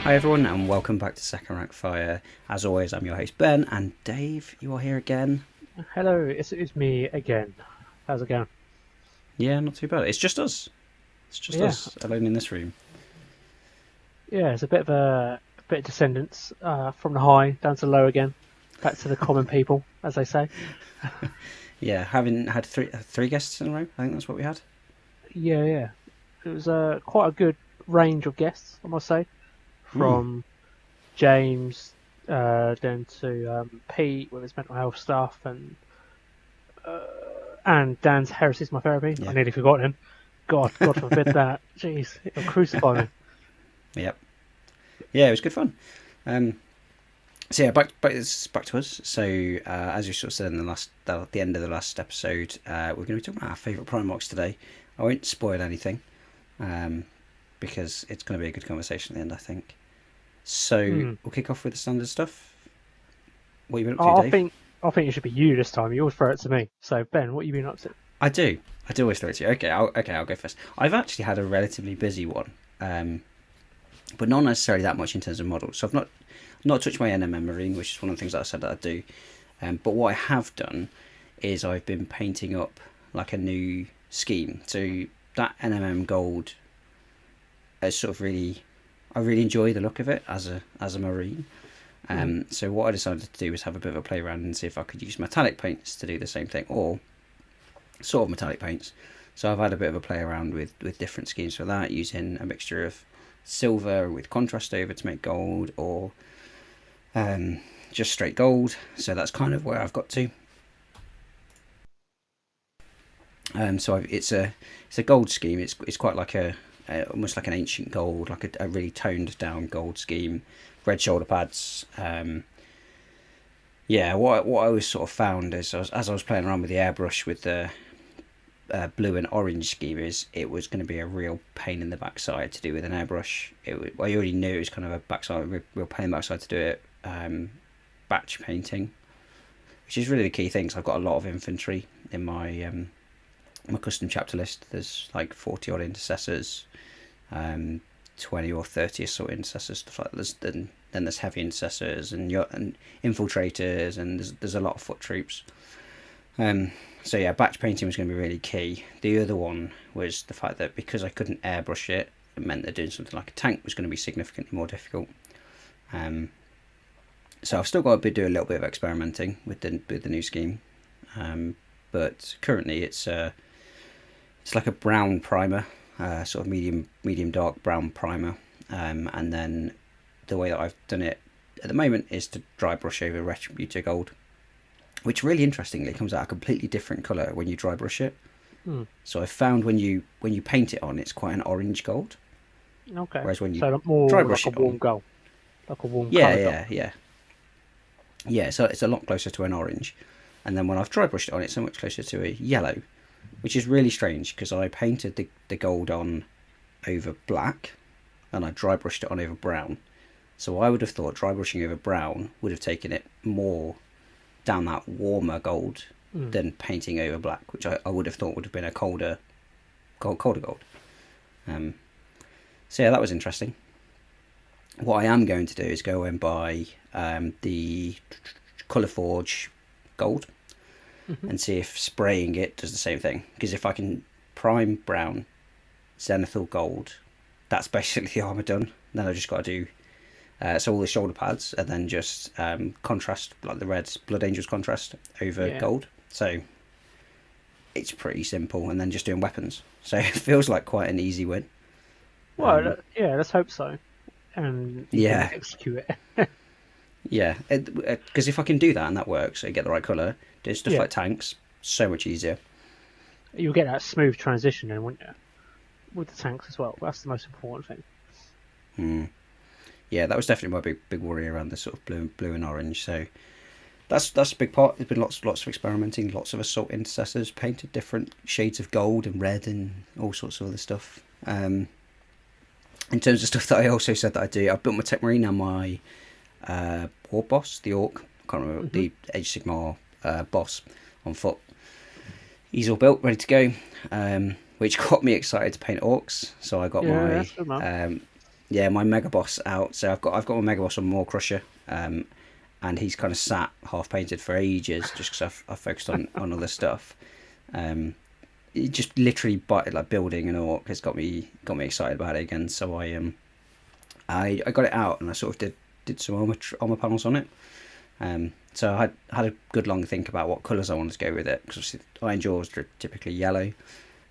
Hi everyone and welcome back to Second Rank Fire. As always, I'm your host Ben, and Dave, you are here again. Hello, it's me again. How's it going? Yeah, not too bad. It's just us. It's just Yeah, us alone in this room. yeah. It's a bit of a bit of descendants from the high down to the low again, back to the common people, as they say. Yeah, having had three guests in a row. I think that's what we had. Yeah, yeah. It was quite a good range of guests, I must say, Hmm. from James down to Pete with his mental health stuff, and Dan's heresy is my therapy. I Yeah. nearly forgot him. God forbid that. Jeez, it'll crucify me. Yep. Yeah, it was good fun. Um, so yeah, back to us. So as we sort of said in at the end of the last episode, we're going to be talking about our favourite Primarchs today. I won't spoil anything, um, because it's going to be a good conversation at the end, I think. So Hmm. we'll kick off with the standard stuff. What you been up I to, I Dave? think I think it should be you this time. You always throw it to me. So Ben, what you been up to? I do. I do always throw it to you. I'll go first. I've actually had a relatively busy one, but not necessarily that much in terms of models. So I've not touched my NMM marine, which is one of the things that I said that I do. But what I have done is I've been painting up like a new scheme. So that NMM gold is sort of I really enjoy the look of it as a marine. Hmm. So what I decided to do was have a bit of a play around and see if I could use metallic paints to do the same thing, or sort of metallic paints. So I've had a bit of a play around with different schemes for that, using a mixture of silver with contrast over to make gold, or um, just straight gold. So that's kind of where I've got to. It's a gold scheme. It's quite like almost like an ancient gold, like a really toned down gold scheme. Red shoulder pads. Yeah, what I always sort of found is as I was playing around with the airbrush with the blue and orange scheme, is it was going to be a real pain in the backside to do with an airbrush. I already knew it was kind of a real pain in the backside to do it. Batch painting, which is really the key thing. So I've got a lot of infantry in my custom chapter list. There's like 40 odd intercessors, 20 or 30 assault intercessors, stuff like that. Then there's heavy intercessors and infiltrators, and there's a lot of foot troops. So yeah, batch painting was going to be really key. The other one was the fact that because I couldn't airbrush it, it meant that doing something like a tank was going to be significantly more difficult. Um, so I've still got to do a little bit of experimenting with the new scheme, but currently it's like a brown primer, sort of medium dark brown primer, and then the way that I've done it at the moment is to dry brush over Retributor Gold, which really interestingly comes out a completely different colour when you dry brush it. Hmm. So I found when you paint it on, it's quite an orange gold, Okay. whereas when you So dry more like brush a it on, warm gold, like a warm yeah, coloured gold. yeah. So it's a lot closer to an orange, and then when I've dry brushed it on, it's so much closer to a yellow, which is really strange because I painted the gold on over black, and I dry brushed it on over brown. So I would have thought dry brushing over brown would have taken it more down that warmer gold Hmm. than painting over black, which I would have thought would have been a colder gold. Um, so yeah, that was interesting. What I am going to do is go and buy the Colour Forge gold Hmm. and see if spraying it does the same thing. Because if I can prime brown, zenithal gold, that's basically the armor done. Then I just got to do so all the shoulder pads, and then just contrast like the red Blood Angels contrast over Yeah. gold. So it's pretty simple, and then just doing weapons. So it feels like quite an easy win. Well, Um, yeah. Let's hope so, and you can yeah, execute it. yeah. Because if I can do that and that works, so you get the right color, do stuff Yeah. like tanks, so much easier. You'll get that smooth transition, then, won't you? With the tanks as well. That's the most important thing. Mm. Yeah, that was definitely my big worry around the sort of blue and orange. So that's a big part. There's been lots of experimenting, lots of assault intercessors painted different shades of gold and red and all sorts of other stuff. In terms of stuff that I also said that I do, I've built my Tech Marine and my war boss, the Orc. I can't remember Hmm. the Age Sigmar boss on foot. He's all built, ready to go. Which got me excited to paint orcs. So I got Yeah, my that's good, man. um, yeah, my mega boss out. So I've got my mega boss on Maw Crusher, and he's kind of sat half painted for ages just because I've focused on other stuff. Um, it just literally like building an orc has got me excited about it again. So I got it out and I sort of did some armor panels on it. So I had a good long think about what colours I wanted to go with it, because iron jaws are typically yellow.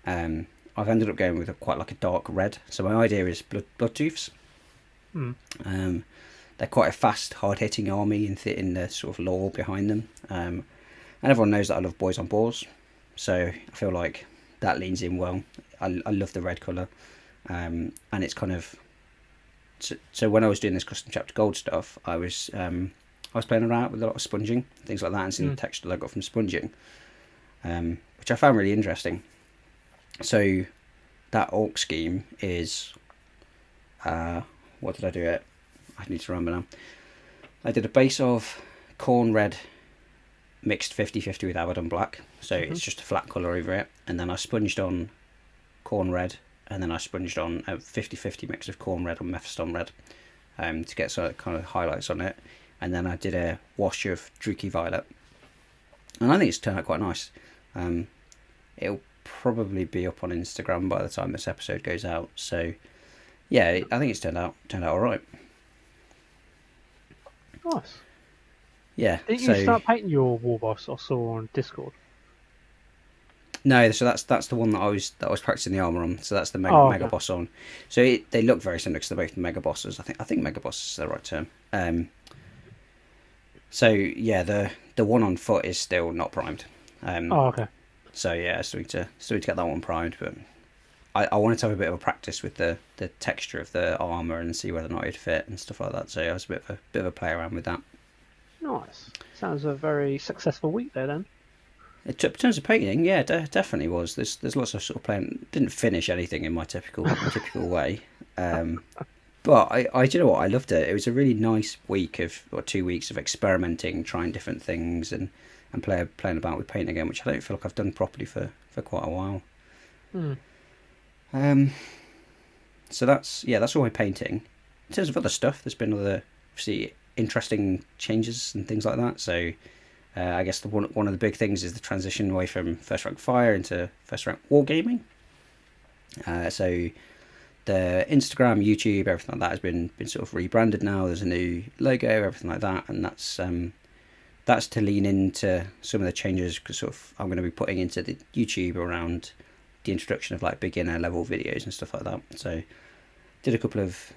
I've ended up going with quite like a dark red. So my idea is blood tooths. Mm. They're quite a fast, hard-hitting army in the sort of lore behind them. And everyone knows that I love boys on boars, so I feel like that leans in well. I love the red colour, and it's kind of so when I was doing this custom chapter gold stuff, I was playing around with a lot of sponging, things like that, and seeing the texture I got from sponging, which I found really interesting. So that orc scheme is, what did I do it? I need to remember now. I did a base of corn red mixed 50-50 with Abaddon black, so it's just a flat colour over it, and then I sponged on corn red, and then I sponged on a 50-50 mix of corn red and Mephiston red, to get some kind of highlights on it, and then I did a wash of Druchii violet, and I think it's turned out quite nice. It'll probably be up on Instagram by the time this episode goes out, so yeah, I think it's turned out alright. Nice. Yeah. Did you start painting your war boss I saw on Discord? No, so that's the one that I was practicing the armor on. So that's the mega boss on. So they look very similar because they're both mega bosses. I think mega boss is the right term. So yeah, the one on foot is still not primed. Okay. So yeah, still need to get that one primed, but I wanted to have a bit of a practice with the texture of the armor and see whether or not it'd fit and stuff like that. So I was a bit of a play around with that. Nice. Sounds a very successful week there then. In terms of painting, yeah, definitely was. There's lots of sort of playing. Didn't finish anything in my typical way, but I do you know what, I loved it. It was a really nice week or 2 weeks of experimenting, trying different things, and playing about with paint again, which I don't feel like I've done properly for quite a while. So that's all my painting. In terms of other stuff, there's been other obviously interesting changes and things like that. So I guess one of the big things is the transition away from first rank fire into first rank wargaming. So the Instagram, YouTube, everything like that has been sort of rebranded now. There's a new logo, everything like that, and that's to lean into some of the changes, because sort of I'm going to be putting into the YouTube around the introduction of like beginner level videos and stuff like that. So did a couple of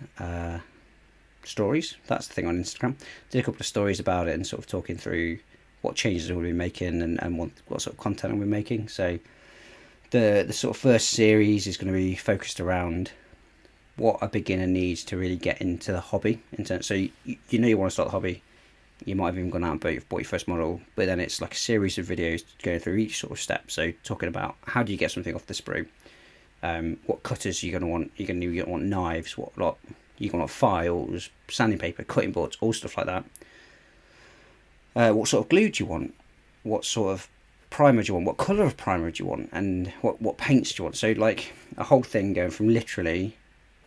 stories. That's the thing on Instagram. Did a couple of stories about it and sort of talking through what changes we'll be making and what sort of content we'll be making. So the sort of first series is going to be focused around what a beginner needs to really get into the hobby. So you know you want to start the hobby. You might have even gone out and bought your first model, but then it's like a series of videos going through each sort of step. So talking about how do you get something off the sprue, what cutters you're going to want. You're going to want knives, you're going to want files, sanding paper, cutting boards, all stuff like that. What sort of glue do you want? What sort of primer do you want? What colour of primer do you want? And what paints do you want? So like a whole thing going from literally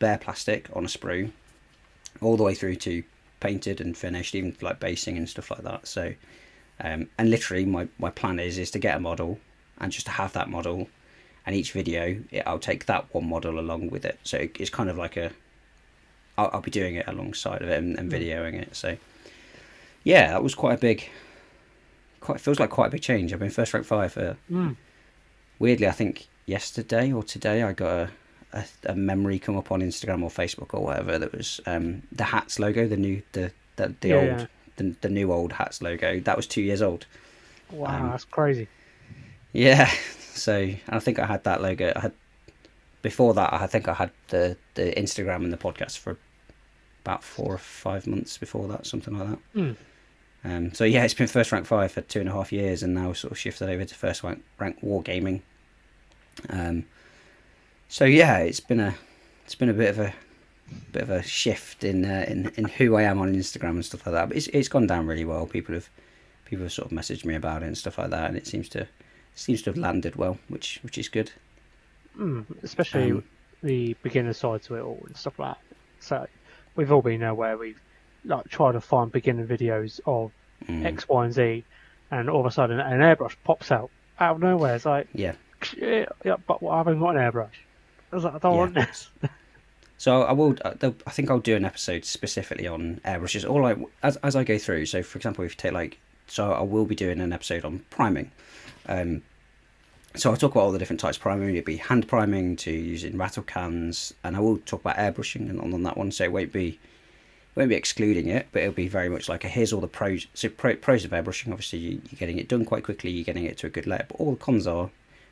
bare plastic on a sprue all the way through to painted and finished, even like basing and stuff like that. So and literally my plan is to get a model and just to have that model, and each video I'll take that one model along with it. So it's kind of like I'll be doing it alongside of it and videoing it. So yeah, that was feels like quite a big change. I've been first rank 5 for weirdly, I think yesterday or today I got a memory come up on Instagram or Facebook or whatever that was the hats logo, the new old hats logo that was 2 years old. Wow, that's crazy. Yeah, so I think I had that logo. Before that, I think I had the Instagram and the podcast for about 4 or 5 months before that, something like that. So yeah, it's been first rank 5 for 2.5 years, and now sort of shifted over to first rank wargaming. So yeah, it's been a bit of a shift in who I am on Instagram and stuff like that. But it's gone down really well. People have sort of messaged me about it and stuff like that, and it seems to have landed well, which is good. Especially the beginner side to it all and stuff like that. So we've all been there where we've like tried to find beginner videos of Mm, X, Y, and Z, and all of a sudden an airbrush pops out of nowhere. It's like, yeah, yeah, but I haven't got an airbrush. I was like, I don't yeah. want this. So I will. I think I'll do an episode specifically on airbrushes. All as I go through. So for example, if you take like, so I will be doing an episode on priming. Um, so I'll talk about all the different types of priming. It'll be hand priming to using rattle cans, and I will talk about airbrushing and on that one. So it won't be excluding it, but it'll be very much like a here's all the pros. So pros of airbrushing, obviously you're getting it done quite quickly, you're getting it to a good layer. But all the cons are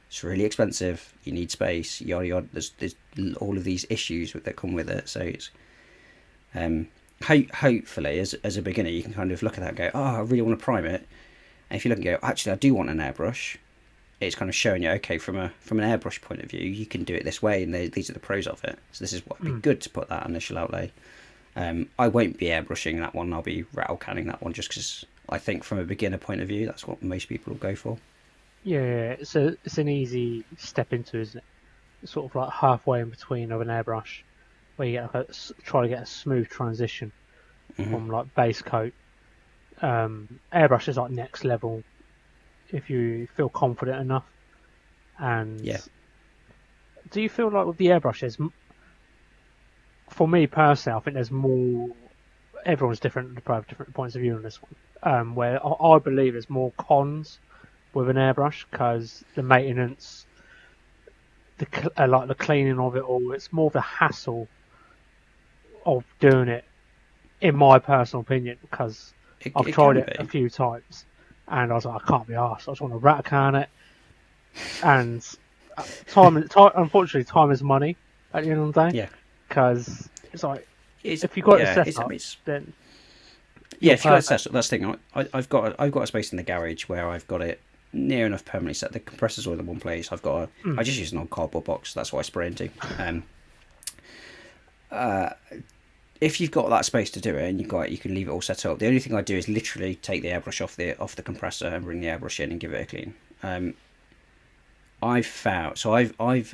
it's really expensive, you need space, yada yada. There's all of these issues that come with it. So it's hopefully as a beginner you can kind of look at that and go, oh, I really want to prime it. And if you look and go, actually I do want an airbrush, it's kind of showing you, okay, from an airbrush point of view, you can do it this way, and these are the pros of it. So this is what would be good to put that initial outlay. I won't be airbrushing that one. I'll be rattle canning that one just because I think from a beginner point of view, that's what most people will go for. Yeah, it's an easy step into, isn't it? It's sort of like halfway in between of an airbrush, where you get like try to get a smooth transition Hmm. from like base coat. Airbrush is like next level if you feel confident enough. And Yeah. do you feel like with the airbrushes, for me personally, I think there's more. Everyone's different, probably have different points of view on this one. Where I believe there's more cons with an airbrush because the maintenance, like the cleaning of it all, it's more of the hassle of doing it. In my personal opinion, because I've It tried can it a be. few times, and I was like, I can't be arsed. I just want to rat can it, and unfortunately, time is money at the end of the day. Yeah. Because it's like It's if you've got it yeah. set up, then Yeah. you're If you got it perfect. set up, that's the thing. I've got a space in the garage where I've got it near enough permanently set. The compressor's all in one place. I just use an old cardboard box. That's what I spray into. If you've got that space to do it and you can leave it all set up. The only thing I do is literally take the airbrush off the compressor and bring the airbrush in and give it a clean. I've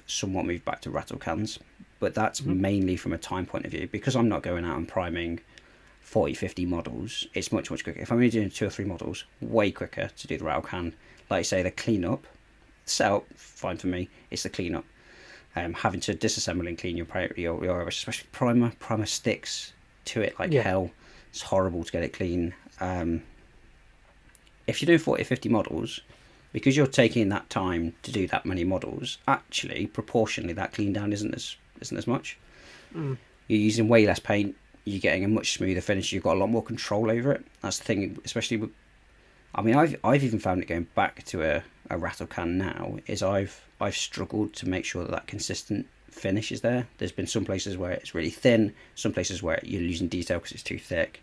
somewhat moved back to rattle cans, but that's Mm-hmm. mainly from a time point of view because I'm not going out and priming 40, 50 models. It's much quicker. If I'm only doing 2 or 3 models, way quicker to do the rattle can. Like I say, the cleanup, setup, fine for me. It's the cleanup. Having to disassemble and clean your especially primer sticks to it like Yeah, hell. It's horrible to get it clean. If you're doing 40 or 50 models, because you're taking that time to do that many models, actually proportionally that clean down isn't as much. mm. You're using way less paint. You're getting a much smoother finish. You've got a lot more control over it. That's the thing, especially with. I mean, I've even found it going back to a rattle can now. Is I've struggled to make sure that consistent finish is there. There's been some places where it's really thin. Some places where you're losing detail because it's too thick.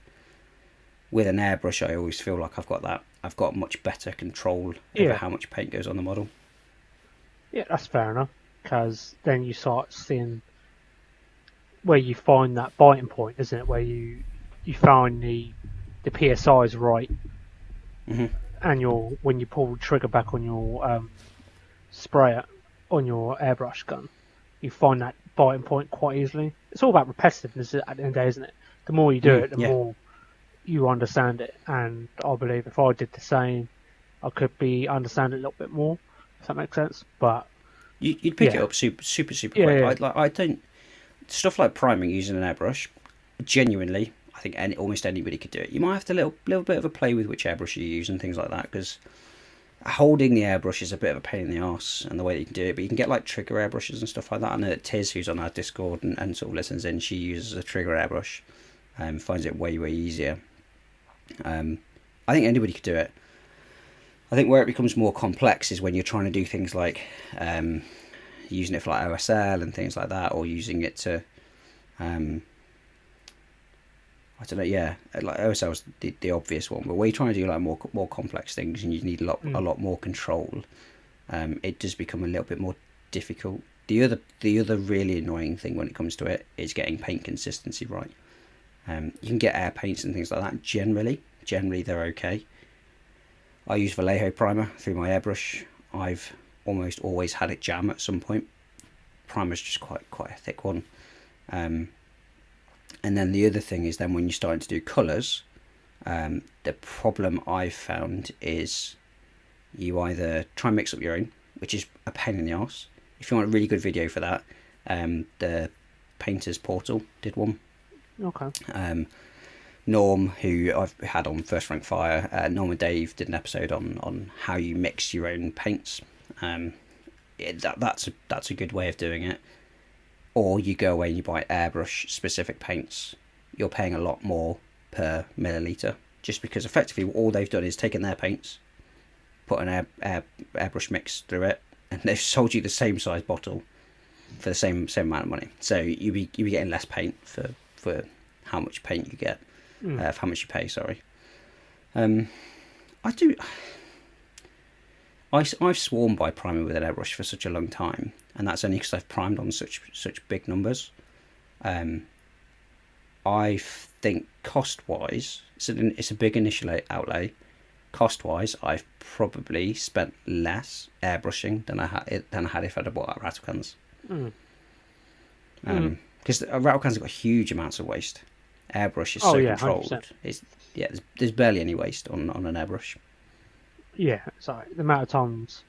With an airbrush, I always feel like I've got that. I've got much better control over Yeah, how much paint goes on the model. yeah. That's fair enough. Because then you start seeing where you find that biting point, isn't it? Where you find the PSI is right, Hmm. and when you pull the trigger back on your sprayer on your airbrush gun, you find that biting point quite easily. It's all about repetitiveness at the end of the day, isn't it? The more you do it, the Yeah, more you understand it. And I believe if I did the same, I could be understand it a little bit more. If that makes sense. But you'd pick it yeah, up super yeah, quick. yeah. I don't stuff like priming using an airbrush. Genuinely, I think almost anybody could do it. You might have to little bit of a play with which airbrush you use and things like that because holding the airbrush is a bit of a pain in the arse and the way that you can do it. But you can get like trigger airbrushes and stuff like that. I know that Tiz, who's on our Discord and sort of listens in, she uses a trigger airbrush and finds it way easier. I think anybody could do it. I think where it becomes more complex is when you're trying to do things like using it for like OSL and things like that, or using it to um, I don't know, yeah, like OSL is the obvious one, but where you're trying to do like more complex things and you need a Mm. lot more control, it does become a little bit more difficult. The other really annoying thing when it comes to it is getting paint consistency right. You can get air paints and things like that. Generally they're okay. I use Vallejo primer through my airbrush. I've almost always had it jam at some point. Primer's just quite a thick one. Um, And then the other thing is then when you're starting to do colours, the problem I've found is you either try and mix up your own, which is a pain in the arse. If you want a really good video for that, the Painters Portal did one. Okay. Norm, who I've had on First Rank Fire, Norm and Dave did an episode on how you mix your own paints. That's a good way of doing it. Or you go away and you buy airbrush specific paints. You're paying a lot more per milliliter, just because effectively all they've done is taken their paints, put an airbrush mix through it, and they've sold you the same size bottle for the same amount of money. So you be getting less paint for how much paint you get, for how much you pay. Sorry. I've sworn by priming with an airbrush for such a long time, and that's only because I've primed on such big numbers. I think cost wise, it's a big initial outlay. Cost wise, I've probably spent less airbrushing than I had if I'd have bought out rattle cans. Because rattle cans have got huge amounts of waste. Airbrush is so controlled. 100%. There's barely any waste on an airbrush. Yeah, so the amount of times,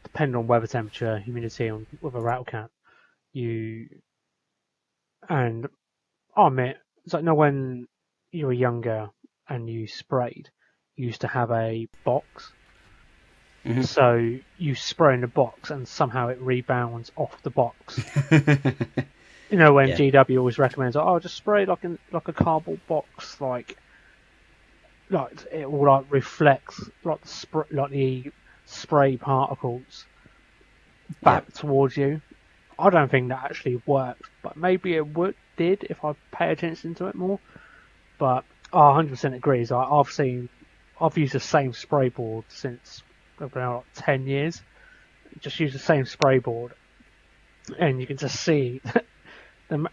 depending on weather temperature, humidity, with a rattle can, and I admit, it's like, when you were younger and you sprayed, you used to have a box. Mm-hmm. So you spray in the box and somehow it rebounds off the box. When GW always recommends, just spray like a cardboard box, like it will reflects the spray particles back towards you. I don't think that actually worked, but maybe it did if I pay attention to it more. But I 100% agree. I've used the same spray board since about 10 years. Just use the same spray board, and you can just see.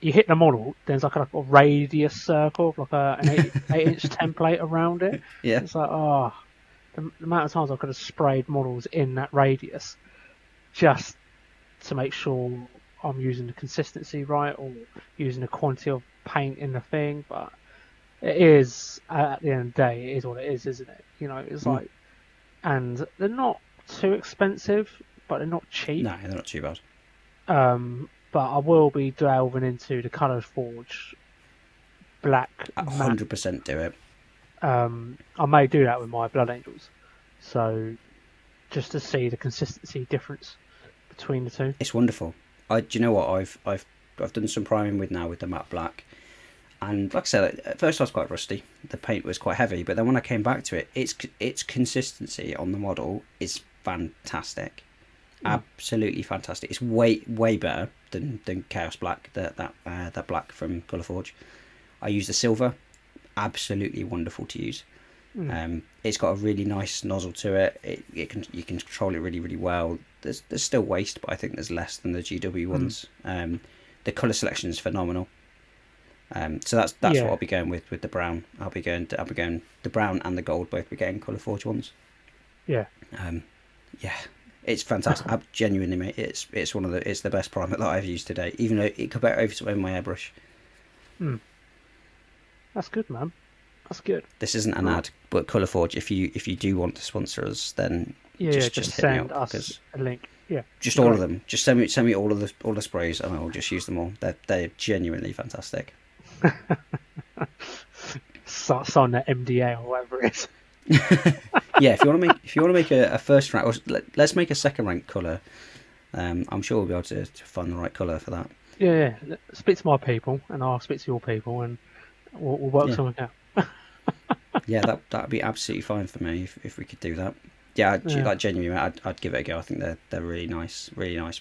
You hit the model, there's like a radius circle, like an 8-inch template around it. Yeah. It's like, the amount of times I could have sprayed models in that radius just to make sure I'm using the consistency right or using the quantity of paint in the thing. But it is, at the end of the day, it is what it is, isn't it? It's like, and they're not too expensive, but they're not cheap. No, they're not too bad. But I will be delving into the Colours Forge black. 100% do it. I may do that with my Blood Angels, so just to see the consistency difference between the two. It's wonderful. Do you know what I've done some priming with the matte black, and like I said, at first I was quite rusty. The paint was quite heavy, but then when I came back to it, its consistency on the model is fantastic. Absolutely fantastic. It's way better than Chaos Black, that black from Colourforge. I use the silver, absolutely wonderful to use. It's got a really nice nozzle to it. You can control it really, really well. There's still waste, but I think there's less than the GW ones. The colour selection is phenomenal. So that's what I'll be going with the brown. I'll be going the brown and the gold, both be getting Colourforge ones. Yeah. It's fantastic. Genuinely, mate, it's the best primer that I've used today. Even though it could be over to my airbrush. That's good, man. That's good. This isn't an ad, but Colourforge. If you do want to sponsor us, then just hit send me up, us a link. Yeah, just all of them. Just send me all of the sprays, and I'll just use them all. They're genuinely fantastic. Sign that MDA or whatever it is. Yeah, if you want to make a first rank, or let's make a second rank colour. I'm sure we'll be able to find the right colour for that. Yeah. Speak to my people, and I'll speak to your people, and we'll work something out. Yeah, that'd be absolutely fine for me if we could do that. Yeah, like genuinely, I'd give it a go. I think they're really nice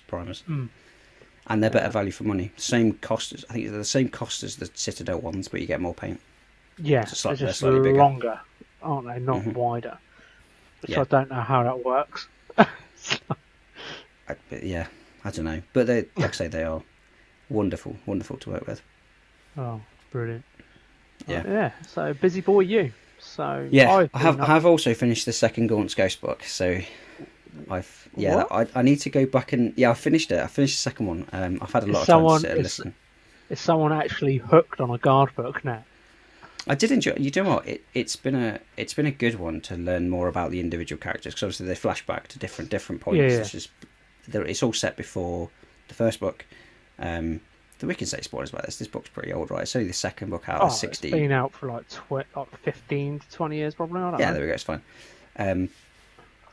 primers, and they're better value for money. Same cost as, I think they're the same cost as the Citadel ones, but you get more paint. Yeah, so they're just slightly bigger. Longer, aren't they? Not wider. Which I don't know how that works. I don't know, but they, like I say, they are wonderful to work with. Oh, brilliant! Yeah, So busy boy, you. So yeah, I have also finished the second Gaunt's Ghost book. So I need to go back and I finished it. I finished the second one. I've had a lot of time to sit and listen. Is someone actually hooked on a guard book now? I did enjoy. You know what? It's been a good one to learn more about the individual characters because obviously they flash back to different Yeah, points. yeah. It's all set before the first book. We can say spoilers about this. This book's pretty old, right? It's only the second book out of Oh, it's 16. been out for like 15 to 20 years probably. I don't Yeah, know. there we go. It's fine. Um,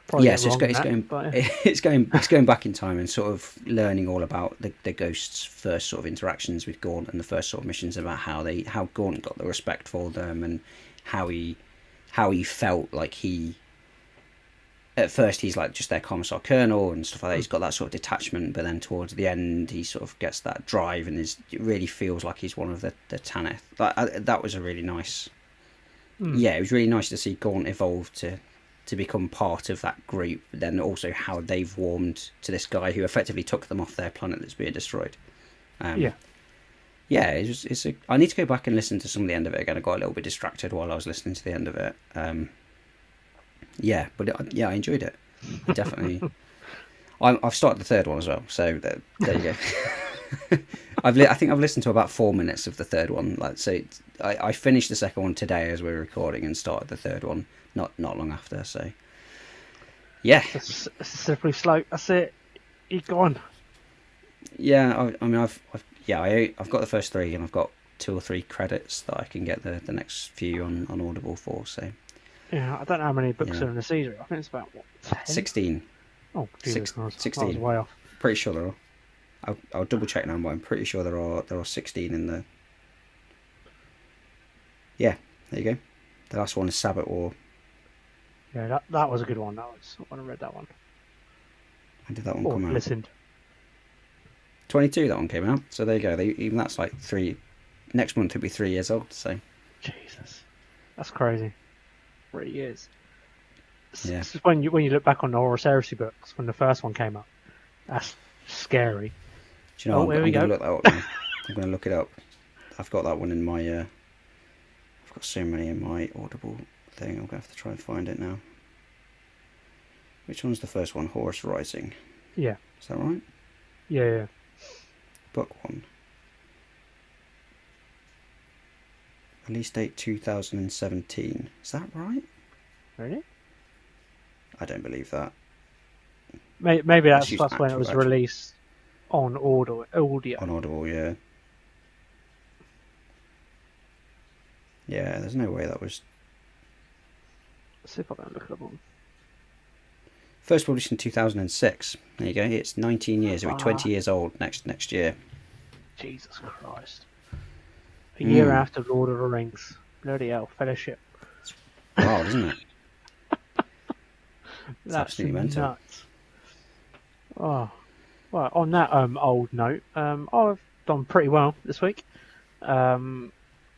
Probably yeah, get so wrong on it's that, going but yeah. it's going back in time and sort of learning all about the Ghost's first sort of interactions with Gaunt and the first sort of missions about how Gaunt got the respect for them and how he felt like he at first he's like just their commissar colonel and stuff like that. He's got that sort of detachment, but then towards the end he sort of gets that drive and it really feels like he's one of the Tanith. That was a really nice. Yeah, it was really nice to see Gaunt evolve to become part of that group, but then also how they've warmed to this guy who effectively took them off their planet that's being destroyed. Yeah. Yeah, I need to go back and listen to some of the end of it again. I got a little bit distracted while I was listening to the end of it. Yeah, but I enjoyed it. I definitely. I've started the third one as well, so there you go. I think I've listened to about 4 minutes of the third one. I finished the second one today as we were recording and started the third one not long after. So yeah, It's a slippery slope. That's it. You're gone. yeah. I mean, I've got the first three and I've got 2 or 3 credits that I can get the next few on Audible for. So Yeah, I don't know how many books yeah. are in the series. I think it's about, 10? 16. Oh, Jesus Christ. 16. I was way off. Pretty sure there are. I'll double check now, but I'm pretty sure there are 16 in the. Yeah, there you go. The last one is Sabbath War. Yeah, that was a good one. That was when I read that one. When did that one Or come out? listened. 22. That one came out. So there you go. Even that's like 3. Next month it'll be 3 years old. So Jesus. That's crazy. 3 years. yeah. It's just when you look back on the Horus Heresy books, when the first one came out, that's scary. Do you know? Here I'm we going to go. look that up now. I'm going to look it up. I've got that one in my. I've got so many in my Audible thing. I'm going to have to try and find it now. Which one's the first one? Horus Rising. Yeah. Is that right? Yeah. Book 1. Release date 2017. Is that right? Really? I don't believe that. Maybe Let's that's use when it was actual- released on audio. On Audible, yeah. Yeah, there's no way that was. Let's see if I can look it up on. First published in 2006. There you go. It's 19 years. It'll be 20 years old next year. Jesus Christ. A year after Lord of the Rings. Bloody hell, Fellowship. Wild, isn't it? It's That's absolutely mental. nuts. Oh, well, on that old note, I've done pretty well this week.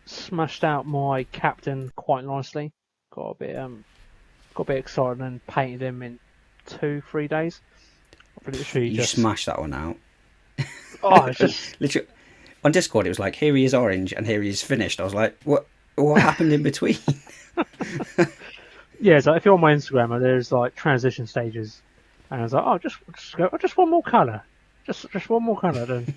Smashed out my captain quite nicely. Got a bit excited and painted him in 2-3 days. I've literally You just smashed that one out. oh, it's just Literally, on Discord, it was like, here he is orange and here he is finished. I was like, what happened in between? yeah. So if you're on my Instagram, there's like transition stages, and I was like, oh, just one more colour, just one more colour. Then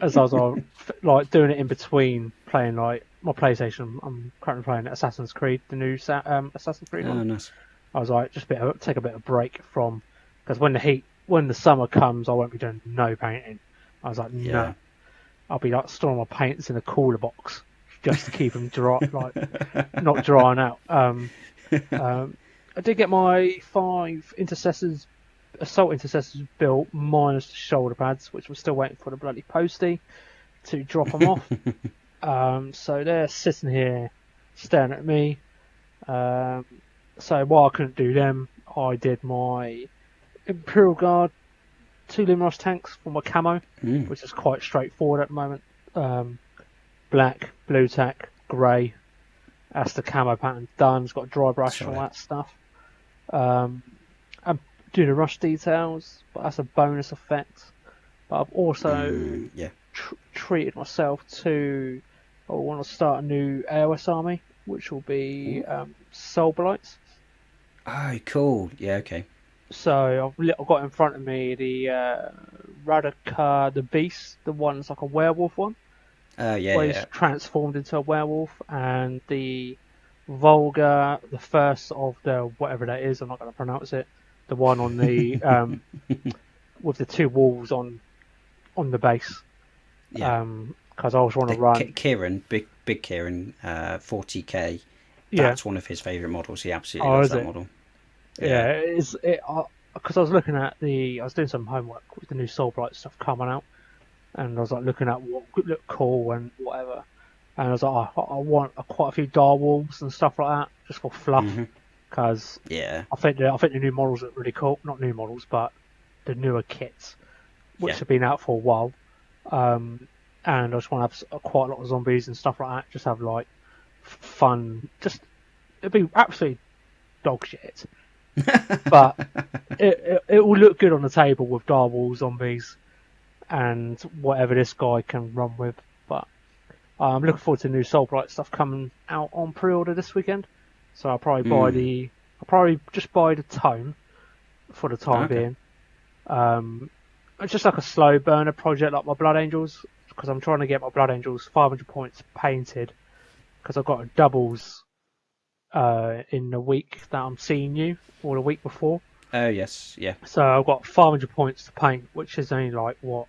as I was like doing it in between playing like my PlayStation, I'm currently playing Assassin's Creed, the new Assassin's Creed Oh, one. nice. I was like, take a bit of break from, because when the summer comes, I won't be doing no painting. I was like, no, Yeah. I'll be like storing my paints in a cooler box just to keep them dry, like not drying out. I did get my 5 assault intercessors built minus the shoulder pads, which we're still waiting for the bloody postie to drop them off. So they're sitting here staring at me. So while I couldn't do them, I did my Imperial Guard 2 Luminos tanks for my camo, which is quite straightforward at the moment. Black, blue tack, grey. That's the camo pattern done. It's got a dry brush and all that stuff. I'm doing the rush details, but that's a bonus effect. But I've also treated myself to. I want to start a new AOS army, which will be Soul Blights. Oh, cool. Yeah, okay. So I've got in front of me the Radaka the Beast, the one that's like a werewolf one. Oh yeah, where he's yeah. transformed into a werewolf, and the Volga, the first of the whatever that is, I'm not going to pronounce it, the one on the with the two wolves on the base, Yeah. because I always want to The run. Kieran, big Kieran, 40k. Yeah, That's one of his favourite models. He absolutely oh, loves is that it? model. Yeah, Yeah. it's it. Because I was looking at I was doing some homework with the new Soulblight stuff coming out, and I was like looking at what could look cool and whatever. And I was like, oh, I want quite a few Dar Wolves and stuff like that, just for fluff, Mhm. because Yeah. I think the new models look really cool. Not new models, but the newer kits, which Yeah. have been out for a while. Um, and I just want to have quite a lot of zombies and stuff like that. Just have like fun. Just it'd be absolutely dog shit, but it will look good on the table with Direwolf zombies and whatever this guy can run with. But I'm looking forward to new Soulblight stuff coming out on pre-order this weekend. So Mm. I'll probably just buy the tome for the time Okay. being. Um, it's just like a slow burner project, like my Blood Angels, because I'm trying to get my Blood Angels 500 points painted, because I've got a doubles in the week that I'm seeing you, or the week before. Oh yes. Yeah. So I've got 500 points to paint, which is only like what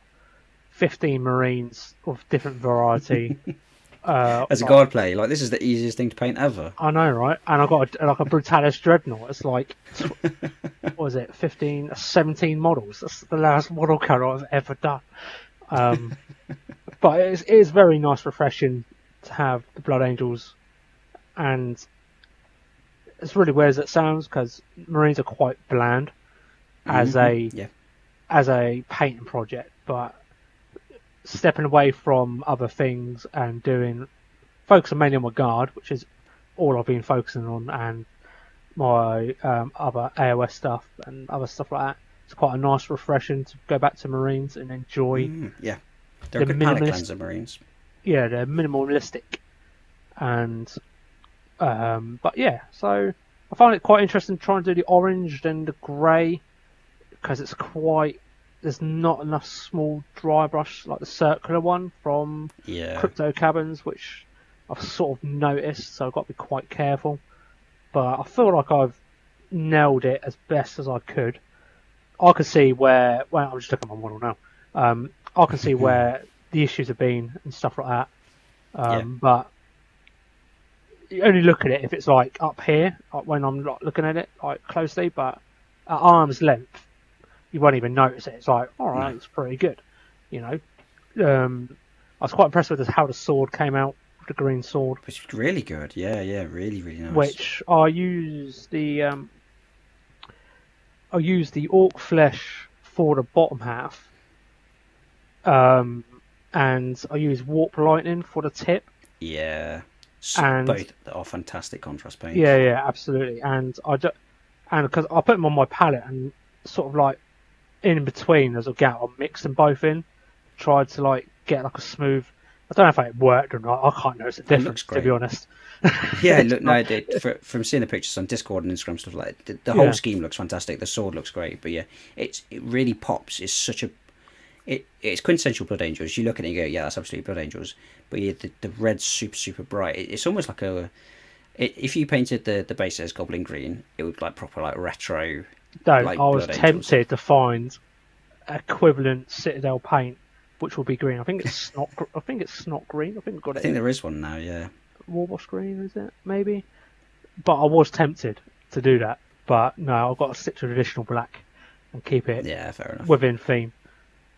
15 Marines of different variety. As a Like guard player, like this is the easiest thing to paint ever. I know, right? And I got like a Brutalis Dreadnought. It's like what was it, 15, 17 models. That's the last model colour I've ever done. Um, but it is very nice, refreshing to have the Blood Angels, and it's really weird as it sounds because Marines are quite bland as Mhm. a Yeah. painting project, but stepping away from other things and doing focusing mainly on my guard, which is all I've been focusing on, and my other AOS stuff and other stuff like that. It's quite a nice refreshing to go back to Marines and enjoy Yeah. They're a the good palette minimalist, cleanser, Marines. yeah, the minimalistic, and but yeah, so I find it quite interesting trying to do the orange and the grey because it's quite there's not enough small dry brush like the circular one from Yeah. Crypto Cabins, which I've sort of noticed, so I've got to be quite careful. But I feel like I've nailed it as best as I could. I can see where, well, I'm just looking at my model now. I can see where the issues have been and stuff like that. Yeah. But you only look at it if it's like up here, like when I'm not looking at it like closely. But at arm's length, you won't even notice it. It's like, all No. right, it's pretty good, you know. I was quite impressed with how the sword came out, the green sword, It's really good. Yeah. Yeah. Really. Really nice. which I use the orc flesh for the bottom half, um, and I use warp lightning for the tip. Yeah. And Both are fantastic contrast yeah, paints. yeah, absolutely. And because I put them on my palette and sort of like in between there's a gap, I mixed them both in, tried to like get like a smooth. I don't know if it worked or not. I can't notice a It looks difference to be great. honest. Yeah, It's look, no, not- from seeing the pictures on Discord and Instagram stuff like that, the whole yeah, scheme looks fantastic. The sword looks great, but yeah, it really pops. It's such a it's quintessential Blood Angels. You look at it and you go, yeah, that's absolutely Blood Angels. But yeah, the red's super bright. It's almost like if you painted the base as Goblin Green, it would like proper like retro don't. I like was Blood Angels. tempted to find equivalent Citadel paint, which will be green. I think it's snot. I think it's snot green. I think I've got I it think in there is one now. Yeah, Warboss green. Is it maybe? But I was tempted to do that. But no, I've got to stick to traditional black and keep it yeah, fair enough. within theme.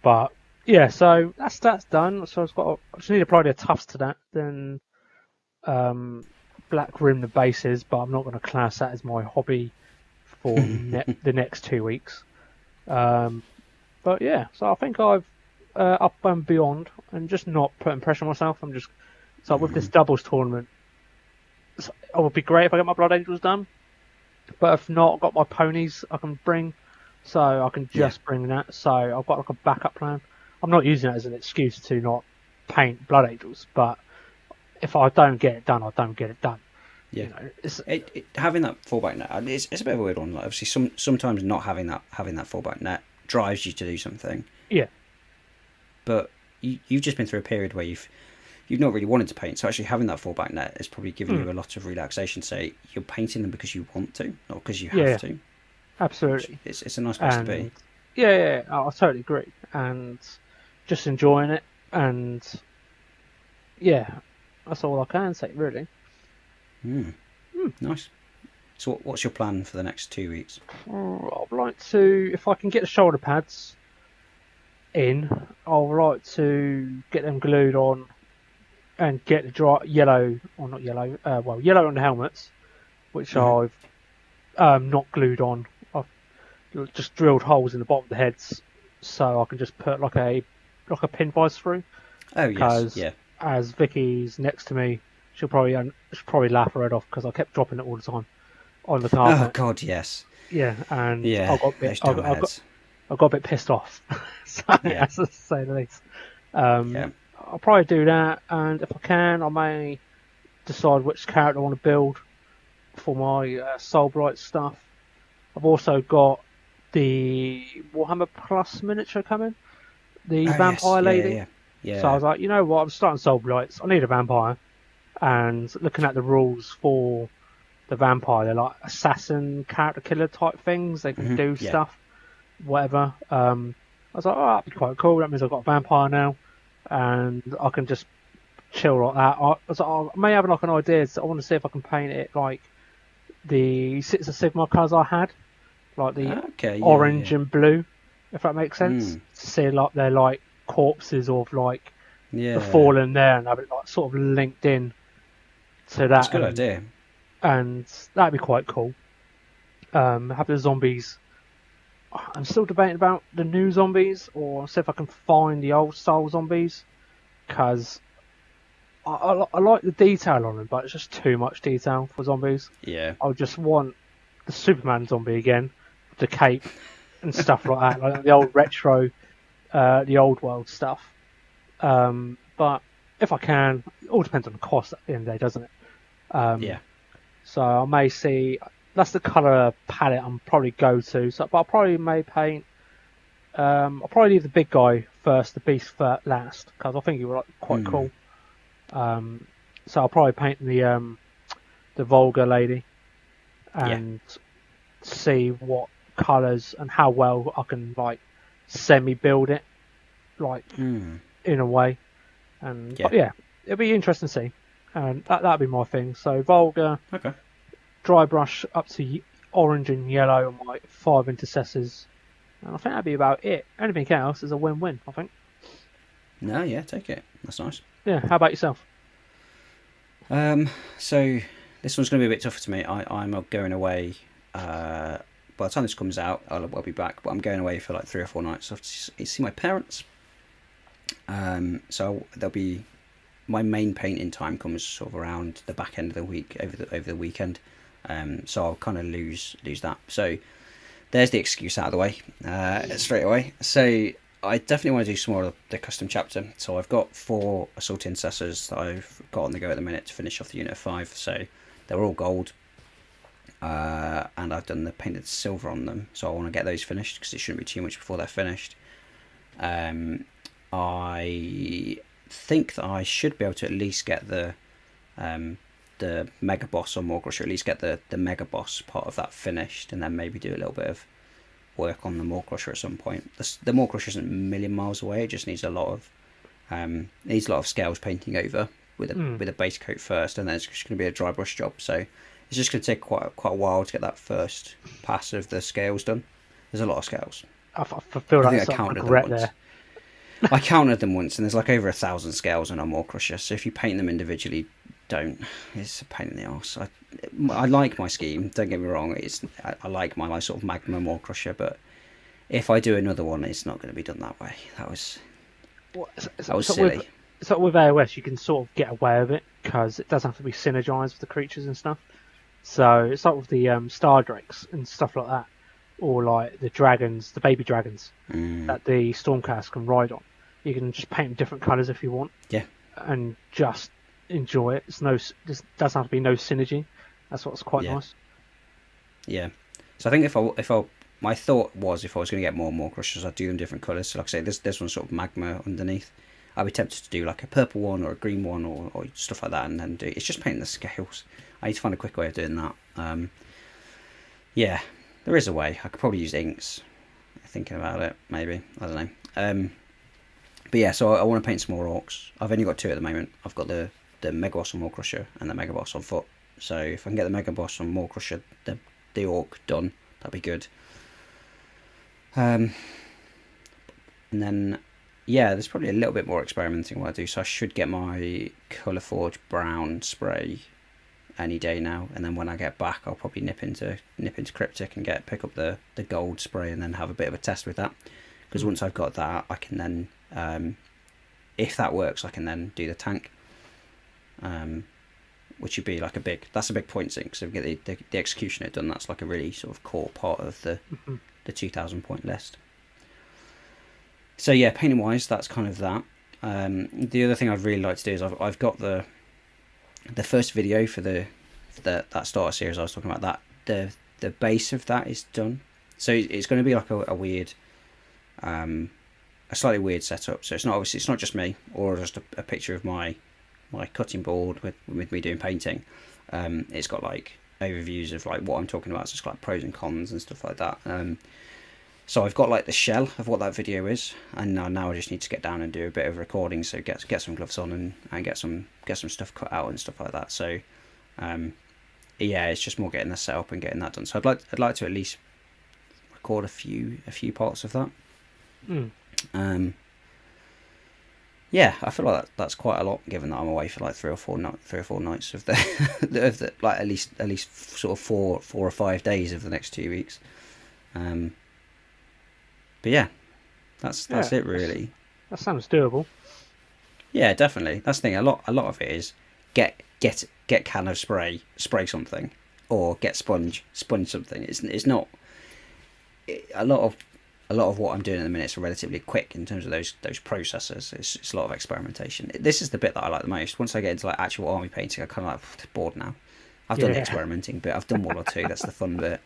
But yeah, so that's done. So I just need to apply the tufts to that. Then um, black rim the bases, but I'm not going to class that as my hobby for the next 2 weeks. Um, but yeah, so I think I've up and beyond, and just not putting pressure on myself. I'm just so with this doubles tournament, it would be great if I get my Blood Angels done. But if not, I've got my ponies I can bring, so I can Yeah, just bring that. So I've got like a backup plan. I'm not using it as an excuse to not paint Blood Angels, but if I don't get it done, I don't get it done. yeah. You know, it's Having that fallback net, it's a bit of a weird one. Like obviously, sometimes not having that fallback net drives you to do something, yeah, but you've just been through a period where you've not really wanted to paint. So actually having that fallback net is probably giving Mm. you a lot of relaxation. So you're painting them because you want to, not because you have Yeah, to. Which absolutely. it's a nice place to be. And I totally agree. And just enjoying it. And yeah, that's all I can say, really. Mm, Hmm. nice. So what's your plan for the next 2 weeks? I'd like to, if I can get the shoulder pads in, I'd like to get them glued on and get the dry yellow, or not yellow, yellow on the helmets, which Hmm. I've not glued on. I've just drilled holes in the bottom of the heads so I can just put like a pin vise through. Oh yes, Because yeah. as Vicky's next to me, she'll probably laugh her head off because I kept dropping it all the time on the Oh carpet. God, yes. Yeah, and I Yeah, got a bit, those dumb heads. I got a bit pissed off. So Yeah, that's to say the least. yeah. I'll probably do that, and if I can, I may decide which character I want to build for my Soulblight stuff. I've also got the Warhammer Plus miniature coming, the Oh yes, vampire yeah, yeah, lady. yeah. So I Yeah. was like, you know what, I'm starting Soulblights. I need a vampire. And looking at the rules for the vampire, they're like assassin, character killer type things. They can Hmm. do Yeah. stuff, whatever. I was like, oh, that'd be quite cool. That means I've got a vampire now, and I can just chill like that. I was like, oh, I may have like an idea. So I want to see if I can paint it like the Six of Sigma colours I had, like the Okay, yeah, orange yeah. and blue, if that makes sense. Mm. To see like they're like corpses of like the Yeah. fallen there, and have it like sort of linked in to That's a that, good and idea. that'd be quite cool. Have the zombies. I'm still debating about the new zombies, or see if I can find the old style zombies, because I like the detail on them, but it's just too much detail for zombies. Yeah. I just want the Superman zombie again, the cape and stuff like that, like the old retro, the old world stuff. But if I can, it all depends on the cost at the end of the day, doesn't it? Yeah. Um, so I may see. That's the color palette I'm probably go to. So, but I probably may paint. I'll probably leave the big guy first, the beast last, because I think he would like quite Mm. cool. So I'll probably paint the vulgar lady Yeah. and see what colors and how well I can like semi build it, like Mm. in a way. And Yeah. but yeah, it'll be interesting to see. And that'd be my thing. So vulgar, Okay. dry brush up to orange and yellow on my 5 intercessors. And I think that'd be about it. Anything else is a win-win, I think. No, yeah, take it. That's nice. Yeah, how about yourself? So this one's going to be a bit tougher to me. I'm going away. By the time this comes out, I'll be back. But I'm going away for like 3 or 4 nights. So I have to see my parents. So there'll be my main painting time comes sort of around the back end of the week over the weekend. So I'll kind of lose that. So there's the excuse out of the way straight away. So I definitely want to do some more of the custom chapter. So I've got 4 assault intercessors that I've got on the go at the minute to finish off the unit of 5. So they're all gold. And I've done the painted silver on them. So I want to get those finished because it shouldn't be too much before they're finished. I think that I should be able to at least get the mega boss on Morgrush, or at least get the mega boss part of that finished, and then maybe do a little bit of work on the Morgrusher at some point. The Morgrusher isn't a million miles away. It just needs a lot of scales painting over with a Mm. with a base coat first, and then it's just going to be a dry brush job. So it's just going to take quite a while to get that first pass of the scales done. There's a lot of scales. I feel I like think I there's some counted them regret once. there. I counted them once, and there's like over 1,000 scales on a Morgrusher. So if you paint them individually, don't. It's a pain in the arse. I like my scheme. Don't get me wrong. I like my sort of Magma Morgrusher, but if I do another one, it's not going to be done that way. That was Well, that was silly. It's like with AOS, you can sort of get away with it because it doesn't have to be synergized with the creatures and stuff. So it's like with the Star Drakes and stuff like that, or like the dragons, the baby dragons Mm, that the Stormcast can ride on. You can just paint them different colours if you want, yeah, and just enjoy it. There doesn't have to be no synergy. That's what's quite yeah, nice. yeah. So I think if I my thought was if I was going to get more Morgrushers, I'd do them different colours. So like I say, this one's sort of magma underneath. I'd be tempted to do like a purple one or a green one or stuff like that, and then do. It's just painting the scales. I need to find a quick way of doing that. Yeah, there is a way. I could probably use inks. Thinking about it, maybe, I don't know. But yeah, so I want to paint some more orcs. I've only got two at the moment. I've got the Mega Boss on Maw-Crusher and the Mega Boss on foot. So if I can get the Mega Boss on Maw-Crusher, the orc done, that'd be good. And then yeah, there's probably a little bit more experimenting what I do. So I should get my Colourforge brown spray any day now, and then when I get back, I'll probably nip into Cryptic and pick up the gold spray, and then have a bit of a test with that. Because once I've got that, I can then, if that works, I can then do the tank, which would be like a big point sink. So we get the executioner done. That's like a really sort of core part of the 2,000 point list. So yeah, painting wise, that's kind of that. The other thing I'd really like to do is I've got the first video for that starter series I was talking about. That the base of that is done, so it's going to be like a weird, a slightly weird setup. So it's not just me or just a picture of my cutting board with me doing painting. It's got like overviews of like what I'm talking about. So it's got like pros and cons and stuff like that. So I've got like the shell of what that video is, and now I just need to get down and do a bit of recording. So get some gloves on and get some stuff cut out and stuff like that. So yeah, it's just more getting the setup and getting that done. So I'd like to at least record a few parts of that. Yeah, I feel like that's quite a lot, given that I'm away for like 3 or 4 nights of the like at least sort of 4 or 5 days of the next 2 weeks. But yeah, that's it really. That sounds doable. Yeah, definitely. That's the thing. A lot of it is get can of spray something, or get sponge something. It's not a lot of what I'm doing at the minute is relatively quick in terms of those processes. It's a lot of experimentation. This is the bit that I like the most. Once I get into like actual army painting, I kind of like bored now. I've done the experimenting bit. I've done 1 or 2. That's the fun bit.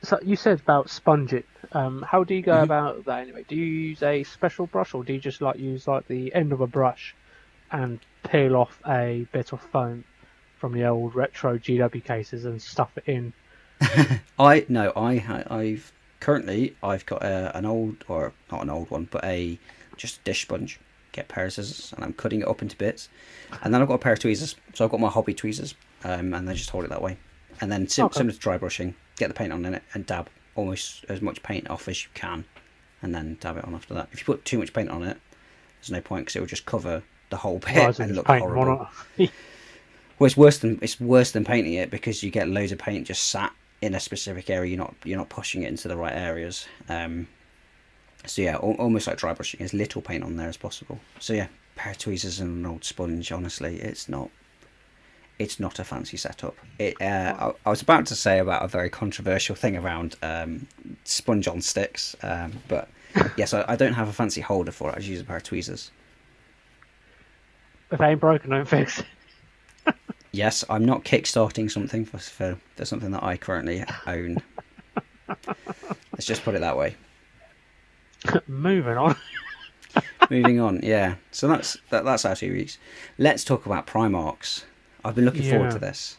So you said about sponging. How do you go about that anyway? Do you use a special brush, or do you just use the end of a brush and peel off a bit of foam from the old retro GW cases and stuff it in? I've currently got an old, or not an old one, but just a dish sponge. Get a pair of scissors and I'm cutting it up into bits, and then I've got a pair of tweezers. So I've got my hobby tweezers, and I just hold it that way. And then similar to dry brushing, get the paint on in it and dab almost as much paint off as you can, and then dab it on after that. If you put too much paint on it, there's no point, because it will just cover the whole bit and look horrible. Well, it's worse than painting it, because you get loads of paint just sat in a specific area. You're not pushing it into the right areas. So yeah, almost like dry brushing, as little paint on there as possible. So yeah, pair of tweezers and an old sponge. Honestly, it's not a fancy setup. I was about to say about a very controversial thing around sponge on sticks, but yes, I don't have a fancy holder for it. I just use a pair of tweezers. If it ain't broken, don't fix it. Yes, I'm not kickstarting something for something that I currently own. Let's just put it that way. Moving on. Moving on, yeah. So that's our 2 weeks. Let's talk about Primarchs. I've been looking forward to this.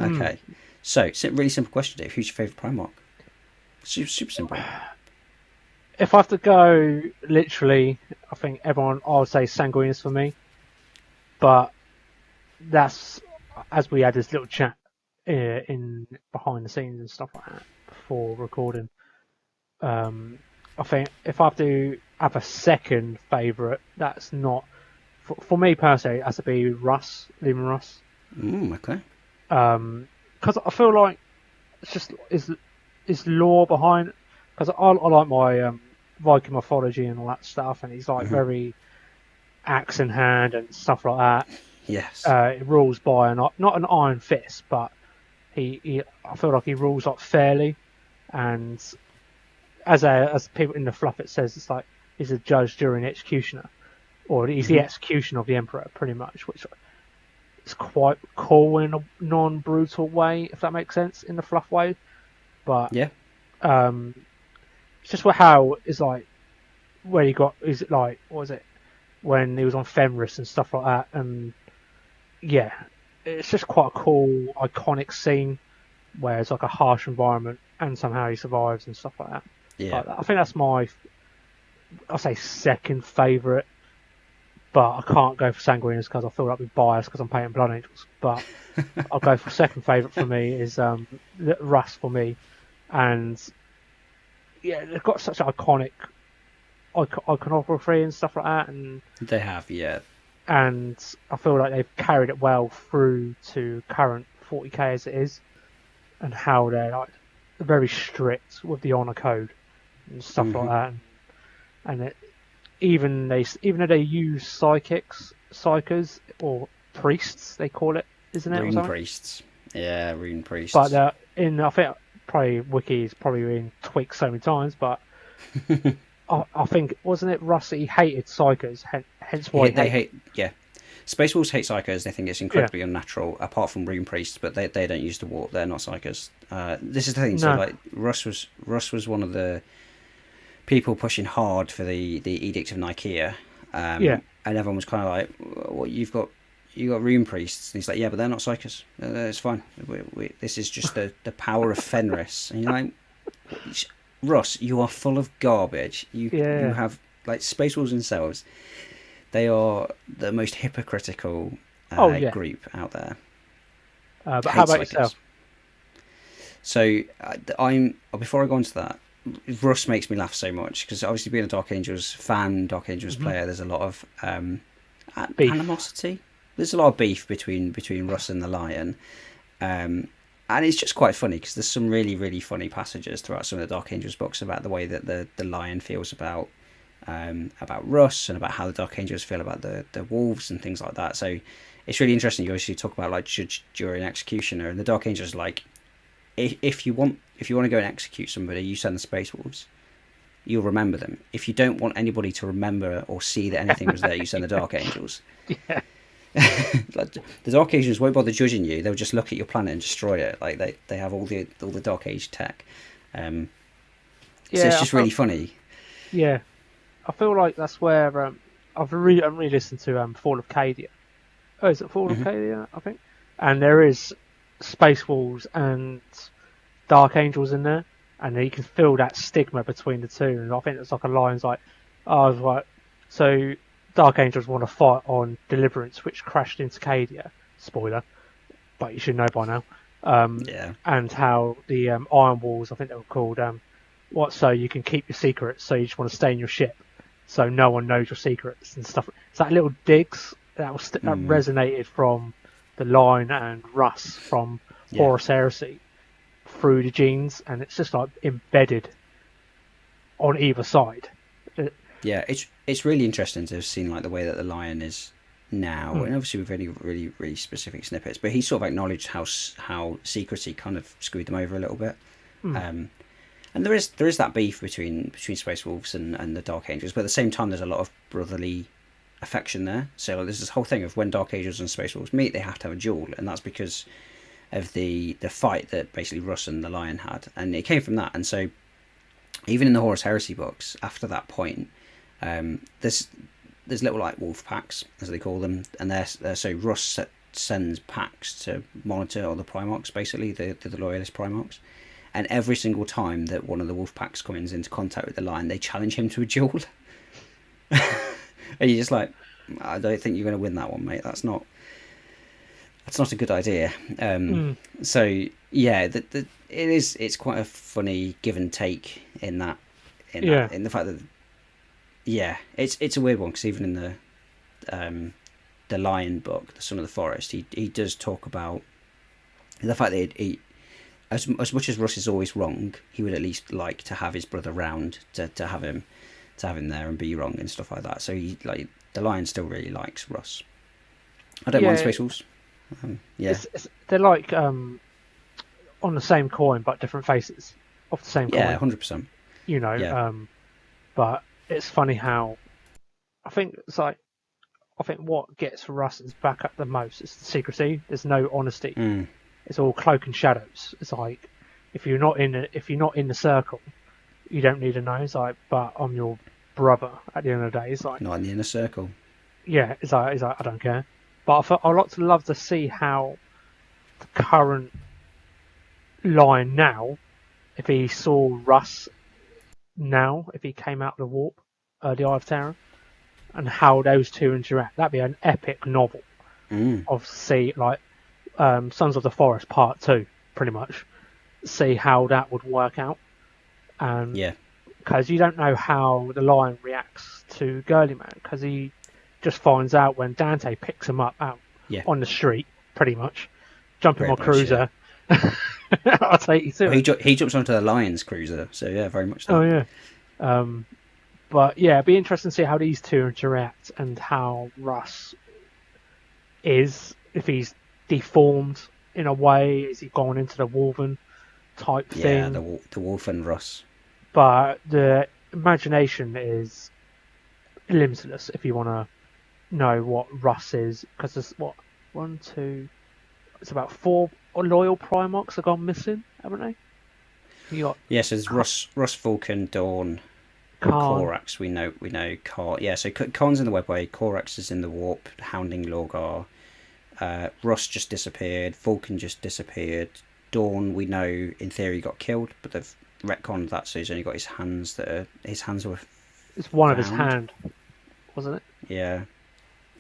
Okay, so really simple question, Dave. Who's your favourite Primarch? Super simple. If I have to go literally, I think I would say Sanguinius for me. But that's, as we had this little chat in behind the scenes and stuff like that before recording. I think if I have to have a second favourite, that's not for me personally. It has to be Leman Russ. Okay. Because I feel like it's just is lore behind. Because I like my Viking mythology and all that stuff, and he's like very axe in hand and stuff like that. Yes. It rules by not an iron fist, but he I feel like he rules like fairly, and as people in the fluff, it says it's like he's a judge during the executioner, or he's the execution of the emperor, pretty much, which is quite cool in a non-brutal way, if that makes sense, in the fluff way. But yeah, it's just how it's like where he got, is it like, what was it, when he was on Fenris and stuff like that, and yeah, it's just quite a cool, iconic scene where it's like a harsh environment and somehow he survives and stuff like that. Yeah. But I think that's my, I'll say second favourite, but I can't go for Sanguinius because I feel like we're biased because I'm painting Blood Angels. But I'll go for second favourite for me is Rust for me, and yeah, they've got such an iconic iconography and stuff like that, They have, yeah. and I feel like they've carried it well through to current 40k as it is, and how they're like very strict with the honor code and stuff like that, and it, even though they use psykers or priests, they call it, isn't it? Rune priests. Yeah, rune priests. But they're in, I think probably Wiki's probably been tweaked so many times, but I think, wasn't it Russ that he hated psykers, hence why they hate. Yeah, Space Wolves hate psychers. They think it's incredibly unnatural. Apart from rune priests, but they don't use the warp. They're not psychers. This is the thing. No. So like Russ was one of the people pushing hard for the Edict of Nicaea. And everyone was kind of like, "Well, you got rune priests," and he's like, "Yeah, but they're not psykers. It's fine. This is just the power of Fenris." And you're like, Russ, you are full of garbage. You have, like, Space Wolves themselves. They are the most hypocritical group out there. But how about yourself? So before I go on to that, Russ makes me laugh so much because obviously being a Dark Angels fan, Dark Angels player, there's a lot of animosity. There's a lot of beef between Russ and the Lion. And it's just quite funny because there's some really, really funny passages throughout some of the Dark Angels books about the way that the Lion feels about Russ and about how the Dark Angels feel about the wolves and things like that. So it's really interesting. You obviously talk about like judge, jury, and executioner, and the Dark Angels like, if you want to go and execute somebody, you send the Space Wolves. You'll remember them. If you don't want anybody to remember or see that anything was there, you send the Dark Angels. Yeah. Like, the Dark Angels won't bother judging you. They'll just look at your planet and destroy it. Like they have all the Dark Age tech. So it's just really funny. Yeah, I feel like that's where I've really listened to Fall of Cadia. Oh, is it Fall of Cadia? I think. And there is Space Wolves and Dark Angels in there, and you can feel that stigma between the two. And I think it's like a line's like, I was like, so Dark Angels want to fight on Deliverance, which crashed into Cadia. Spoiler, but you should know by now. And how the Iron Walls, I think they were called, so you can keep your secrets, so you just want to stay in your ship, so no one knows your secrets and stuff. It's like little digs that resonated from the Line and Russ from Horus Heresy through the genes, and it's just like embedded on either side. Yeah, it's really interesting to have seen like the way that the Lion is now, and obviously with really, really, really specific snippets. But he sort of acknowledged how secrecy kind of screwed them over a little bit. And there is that beef between Space Wolves and the Dark Angels, but at the same time, there's a lot of brotherly affection there. So there's this whole thing of when Dark Angels and Space Wolves meet, they have to have a duel, and that's because of the fight that basically Russ and the Lion had, and it came from that. And so even in the Horus Heresy books, after that point. There's little like wolf packs, as they call them, and so Russ sends packs to monitor all the Primarchs, basically the loyalist Primarchs, and every single time that one of the wolf packs comes into contact with the Lion, they challenge him to a duel. And you're just like, I don't think you're going to win that one, mate. That's not a good idea. So yeah, it's quite a funny give and take in the fact that. Yeah, it's a weird one because even in the Lion book, the Son of the Forest, he does talk about the fact that he as much as Russ is always wrong, he would at least like to have his brother round to have him there and be wrong and stuff like that. So he like the Lion still really likes Russ. I don't mind Space Wolves. They're like on the same coin but different faces of the same coin. Yeah, 100%. You know, but. It's funny how I think what gets Russ's back up the most is the secrecy. There's no honesty. It's all cloak and shadows. It's like if you're not in the circle, you don't need to know. It's like, but I'm your brother. At the end of the day, it's like, Not in the inner circle. yeah, it's like I don't care. But I'd like to love to see how the current line now, if he saw Russ now, if he came out of the warp, the Eye of Terror, and how those two interact. That'd be an epic novel Mm. of see like Sons of the Forest Part 2, pretty much. See how that would work out, and Yeah. because you don't know how the lion reacts to Girly Man, because he just finds out when Dante picks him up out Yeah. on the street, pretty much. Jump in Very my much, cruiser. I'll take you to Well, it. he jumps onto the Lion's cruiser, so yeah, very much Oh that. yeah. Um, but yeah, it'd be interesting to see how these two interact and how Russ is, if he's deformed in a way, is he gone into the Wolven type Yeah, thing? the Wolf and Russ. But the imagination is limitless if you want to know what Russ is, because there's what, one, two, it's about four loyal Primarchs have gone missing, haven't they? You got Yeah, so there's Russ, Vulcan, Dawn, Khan. Korax. We know Kar. Yeah, so Khan's in the webway. Korax is in the warp, hounding Lorgar. Russ just disappeared. Vulcan just disappeared. Dawn, we know in theory got killed, but they've retconned that, so he's only got his hands were It's one of his found. hand, wasn't it? Yeah.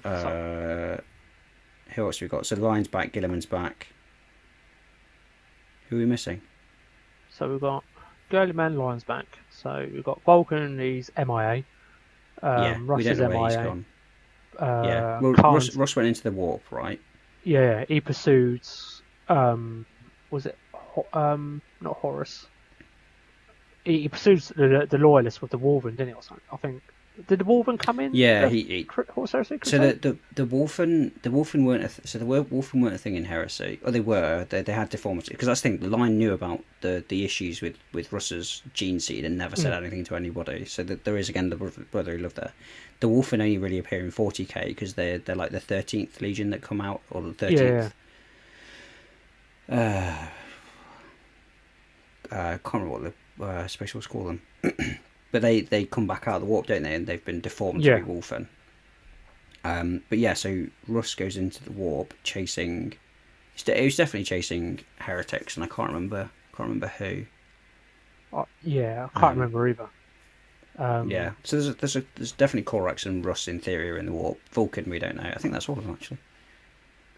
So, Uh, who else we got? So the Lion's back, Gilliman's back. Who are we missing? so we've got Girly Man, Lion's back. So we've got Vulcan, he's MIA. Yeah, we Russ don't is know where he's MIA. gone. Yeah, well, Khan's, Russ went into the warp, right? yeah, he pursued, was it, not Horus? He pursues the loyalists with the Wolven, didn't he, or something? I think. Did the Wolven come in? Yeah, The he Horus Heresy so Crusade? the Wolfen weren't Wolfen weren't a thing in Heresy. Or they were. They had deformity because that's the thing. The Line knew about the issues with Russ's gene seed and never said anything to anybody. So that there is again the brotherly love there. The Wolfen only really appear in 40k because they're like the 13th Legion that come out, or the 13th. I can't remember what the specials call them. But they come back out of the warp, don't they? And they've been deformed to be Wolfen. But yeah, so Russ goes into the warp chasing. It was definitely chasing heretics, and I can't remember who. Yeah, I can't remember either. Yeah, so there's definitely Korax and Russ in theory are in the warp. Vulcan, we don't know. I think that's all of them actually.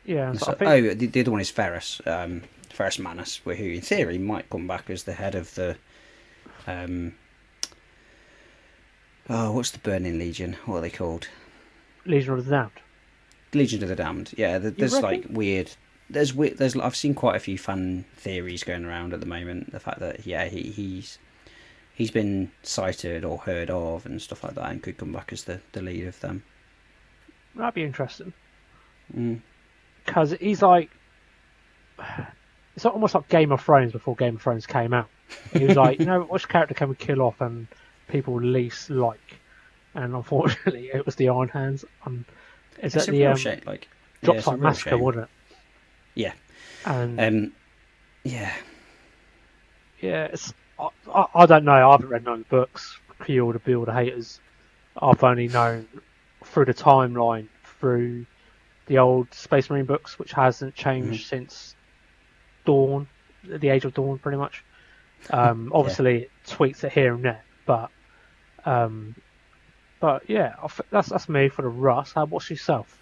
Yeah, so I think, oh, the other one is Ferris. Ferris Manus, who in theory might come back as the head of the. Oh, what's the Burning Legion? What are they called? Legion of the Damned. Legion of the Damned. Yeah, there's like weird. There's weird. There's I've seen quite a few fan theories going around at the moment. The fact that he's been cited or heard of and stuff like that, and could come back as the lead of them. That'd be interesting. Because he's like, it's almost like Game of Thrones before Game of Thrones came out. He was like, which character can we kill off and people least like? And unfortunately, it was the Iron Hands. It's a the shame, Drops like Massacre, wasn't it? Yeah. And yeah. Yeah, I don't know. I haven't read none of the books. Pre-order, builder, haters. I've only known through the timeline, through the old Space Marine books, which hasn't changed since Dawn, the Age of Dawn, pretty much. Obviously, it tweaks it here and there, but yeah, that's me for the Russ. What's yourself?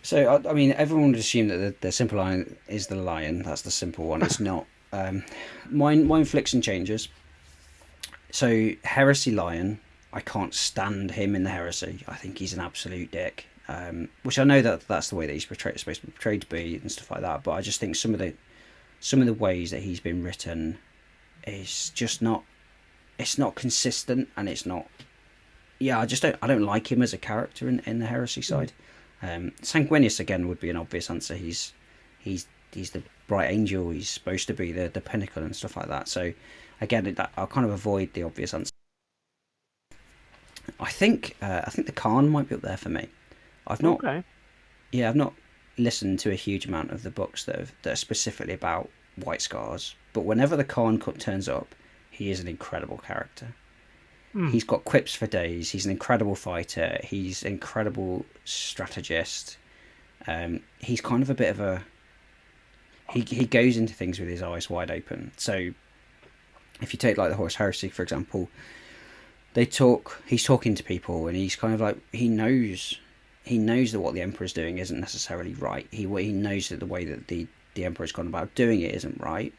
So I mean, everyone would assume that the simple line is the lion. That's the simple one. It's not. Mine flicks and changes. So Heresy Lion, I can't stand him in the Heresy. I think he's an absolute dick. Which I know that's the way that he's supposed to be portrayed to be and stuff like that. But I just think some of the ways that he's been written is just not. It's not consistent, and it's not. Yeah, I don't like him as a character in the Heresy side. Sanguinius again would be an obvious answer. He's the bright angel. He's supposed to be the pinnacle and stuff like that. So again, I'll kind of avoid the obvious answer. I think the Khan might be up there for me. I've not. Okay. Yeah, I've not listened to a huge amount of the books that are specifically about White Scars. But whenever the Khan turns up, he is an incredible character. Mm. He's got quips for days. He's an incredible fighter. He's an incredible strategist. He's kind of a bit of a he goes into things with his eyes wide open. So if you take like the Horus Heresy for example, he's talking to people and he's kind of like he knows that what the Emperor's doing isn't necessarily right. He knows that the way that the Emperor's gone about doing it isn't right,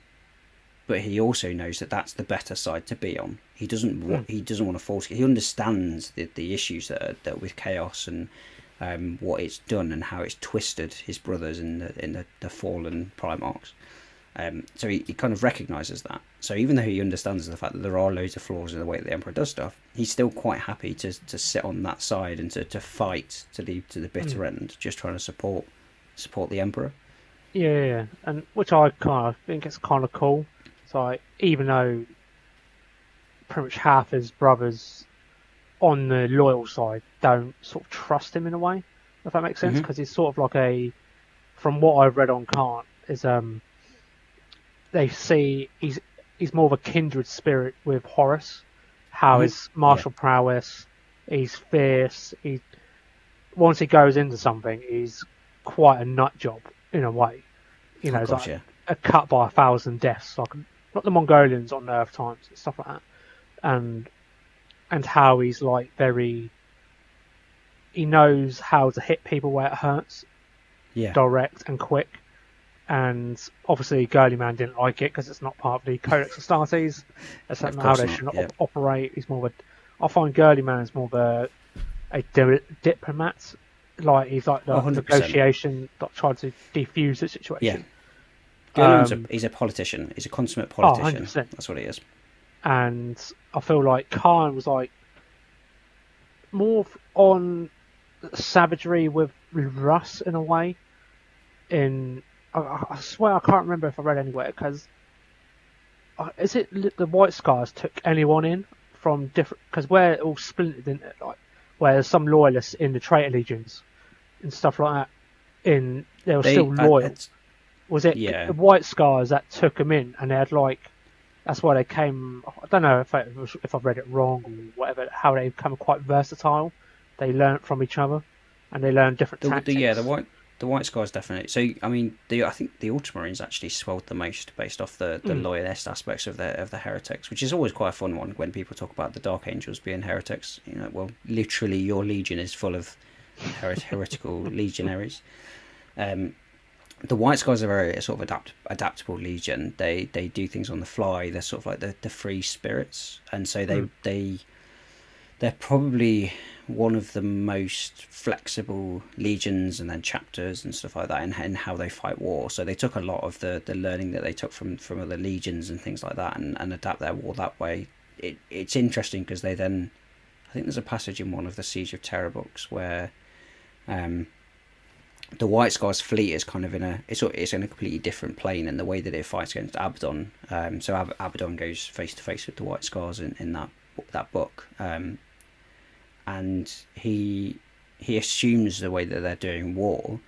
but he also knows that that's the better side to be on. He doesn't want to force it. He understands the issues that with chaos and what it's done and how it's twisted his brothers in the fallen Primarchs. So he kind of recognises that. So even though he understands the fact that there are loads of flaws in the way that the Emperor does stuff, he's still quite happy to sit on that side and to fight to the bitter end, just trying to support the Emperor. Yeah, and which I kind of think it's kind of cool. So even though pretty much half his brothers on the loyal side don't sort of trust him in a way, if that makes sense, because he's sort of like from what I've read on Kant, is they see he's more of a kindred spirit with Horus. How his martial prowess, he's fierce. Once he goes into something, he's quite a nut job in a way. You know, it's like a cut by 1,000 deaths, like not the Mongolians on Earth times and stuff like that. And how he's like he knows how to hit people where it hurts, direct and quick. And obviously, Girly Man didn't like it because it's not part of the Codex Astartes. That's not how they should operate. He's more of I find Girly Man is more of a diplomat. Like he's like the negotiation that tried to defuse the situation. Yeah, he's a politician. He's a consummate politician. 100%. That's what he is. And I feel like Khan was like more on savagery with Russ in a way. I swear I can't remember if I read anywhere because is it the White Scars took anyone in from different because we're all splintered in it, like where there's some loyalists in the traitor legions and stuff like that. They were still loyal. Was it the White Scars that took them in and they had like that's why they came. I don't know if I've read it wrong or whatever. How they become quite versatile. They learnt from each other and they learned different tactics. The White Scars definitely. So I mean, I think the Ultramarines actually swelled the most based off the loyalist aspects of the heretics, which is always quite a fun one when people talk about the Dark Angels being heretics. You know, well, literally your legion is full of heretical legionaries. The White Scars are very sort of adaptable legion. They do things on the fly. They're sort of like the free spirits, and so they're probably one of the most flexible legions and then chapters and stuff like that in how they fight war. So they took a lot of the learning that they took from other legions and things like that and adapt their war that way. It's interesting because they then, I think there's a passage in one of the Siege of Terror books where the White Scars fleet is kind of in a completely different plane in the way that it fights against Abaddon. So Abaddon goes face to face with the White Scars in that book. And he assumes the way that they're doing war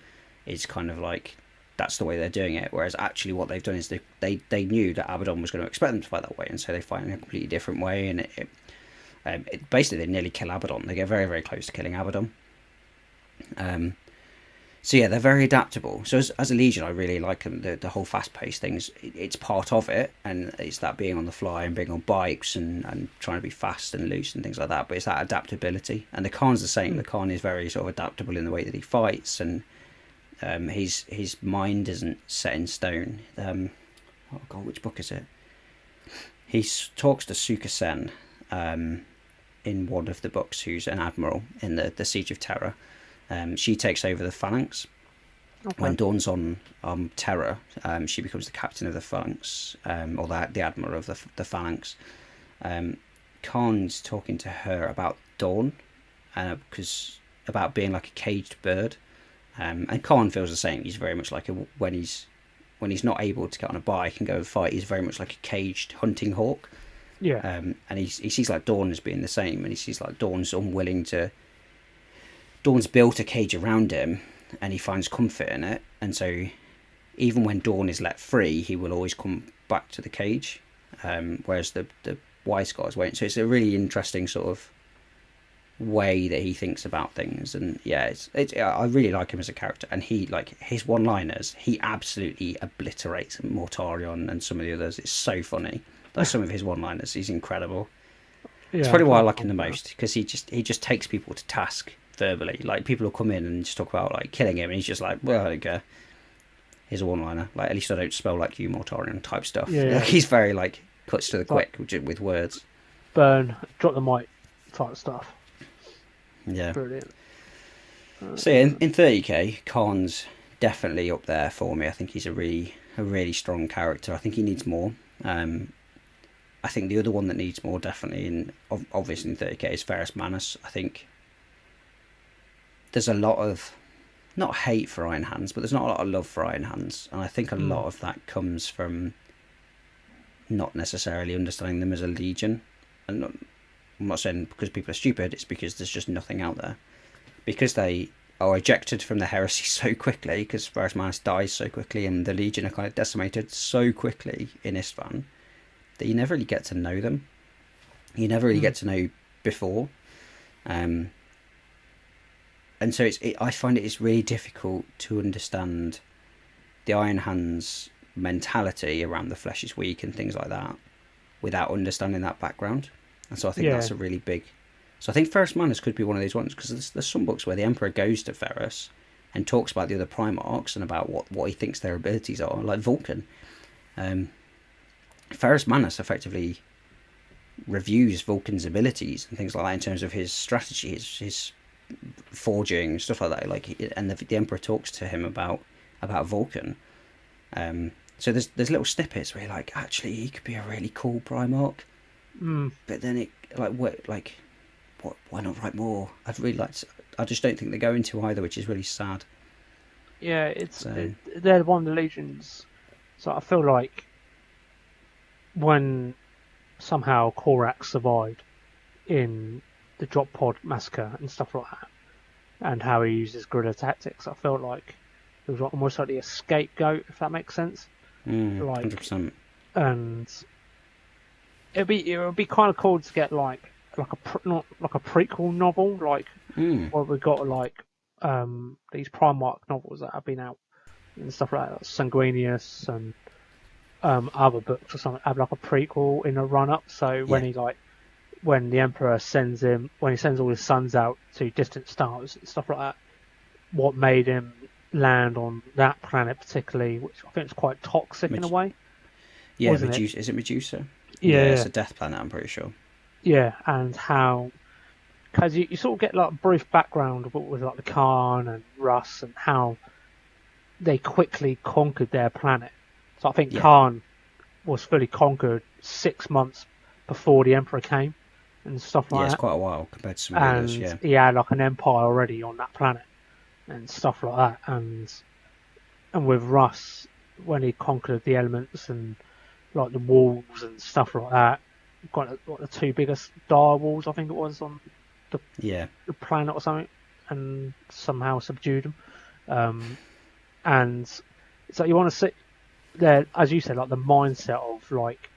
is kind of like that's the way they're doing it, whereas actually what they've done is they knew that Abaddon was going to expect them to fight that way, and so they fight in a completely different way, and it basically they nearly kill Abaddon. They get very, very close to killing Abaddon. So yeah, they're very adaptable. So as a legion, I really like them. The whole fast-paced things. It's part of it, and it's that being on the fly and being on bikes and trying to be fast and loose and things like that. But it's that adaptability. And the Khan's the same. The Khan is very sort of adaptable in the way that he fights, and his mind isn't set in stone. Oh God, which book is it? He talks to Suka Sen in one of the books, who's an admiral in the Siege of Terror. She takes over the phalanx. Okay. When Dawn's on Terror, she becomes the captain of the phalanx, or the admiral of the phalanx. Khan's talking to her about Dawn, because about being like a caged bird, and Khan feels the same. He's very much like when he's not able to get on a bike and go and fight, he's very much like a caged hunting hawk. Yeah. And he sees like Dawn as being the same, and he sees like Dawn's unwilling to. Dawn's built a cage around him and he finds comfort in it, and so even when Dawn is let free he will always come back to the cage, whereas the wise guys won't. So it's a really interesting sort of way that he thinks about things, and yeah, I really like him as a character, and he like his one-liners. He absolutely obliterates Mortarion and some of the others. It's so funny. Like some of his one-liners, he's incredible. It's Yeah, I'm probably why I trying to like him find the that. most because he just takes people to task verbally. Like people will come in and just talk about like killing him, and he's just like, well, I don't care. Here's a one-liner. Like at least I don't spell like you, Mortarion type stuff. Yeah, Like, yeah. he's very like cuts to the It's like quick with words. burn, drop the mic type stuff. Yeah. Brilliant. So yeah, in 30k, Khan's definitely up there for me. I think he's a really strong character. I think he needs more. Um, I think the other one that needs more definitely obviously in 30k is Ferrus Manus. I think there's a lot of not hate for Iron Hands, but there's not a lot of love for Iron Hands, and I think a Mm. lot of that comes from not necessarily understanding them as a legion. And I'm not saying because people are stupid. It's because there's just nothing out there. Because they are ejected from the heresy so quickly, because Ferrus Manus dies so quickly, and the Legion are kind of decimated so quickly in Istvan that you never really get to know them. You never really Mm. get to know before, um, and so I find it's really difficult to understand the Iron Hands mentality around the flesh is weak and things like that without understanding that background. And so I think Yeah. that's a really big. So I think Ferrus Manus could be one of these ones because there's some books where the Emperor goes to Ferrus and talks about the other Primarchs and about what he thinks their abilities are, like Vulcan. Um, Ferrus Manus effectively reviews Vulcan's abilities and things like that in terms of his strategy, his forging, stuff like that. Like, and the Emperor talks to him about Vulcan. So there's little snippets where you're like, actually, he could be a really cool Primarch, Mm. but then it what, why not write more? I'd really like to, I just don't think they're going to either, which is really sad. Yeah, So they're one of the legions. So I feel like when somehow Korak survived in the drop pod massacre and stuff like that, and how he uses guerrilla tactics, I felt like it was almost like a scapegoat, if that makes sense. Like, 100%. and it would be kind of cool to get like not like a prequel novel, like Mm, where we got like these Primarch novels that have been out and stuff like that, like Sanguinius and other books or something, have like a prequel in a run up. So yeah, when the Emperor when he sends all his sons out to distant stars and stuff like that, what made him land on that planet particularly, which I think is quite toxic in a way, yeah. wasn't it? Medusa, is it Medusa? Yeah, it's Yeah, a death planet. I'm pretty sure. yeah, and how because you sort of get like a brief background of what was like the Khan and Russ and how they quickly conquered their planet. So I think Yeah, Khan was fully conquered 6 months before the Emperor came and stuff yeah. like It's that. quite a while compared to some of the others. And Yeah, he had like an empire already on that planet and stuff like that. And with Russ, when he conquered the elements and like the walls and stuff like that, got what, the two biggest dire walls I think it was on the, yeah, the planet or something, and somehow subdued them. Um, and so you want to see there, as you said, like the mindset of like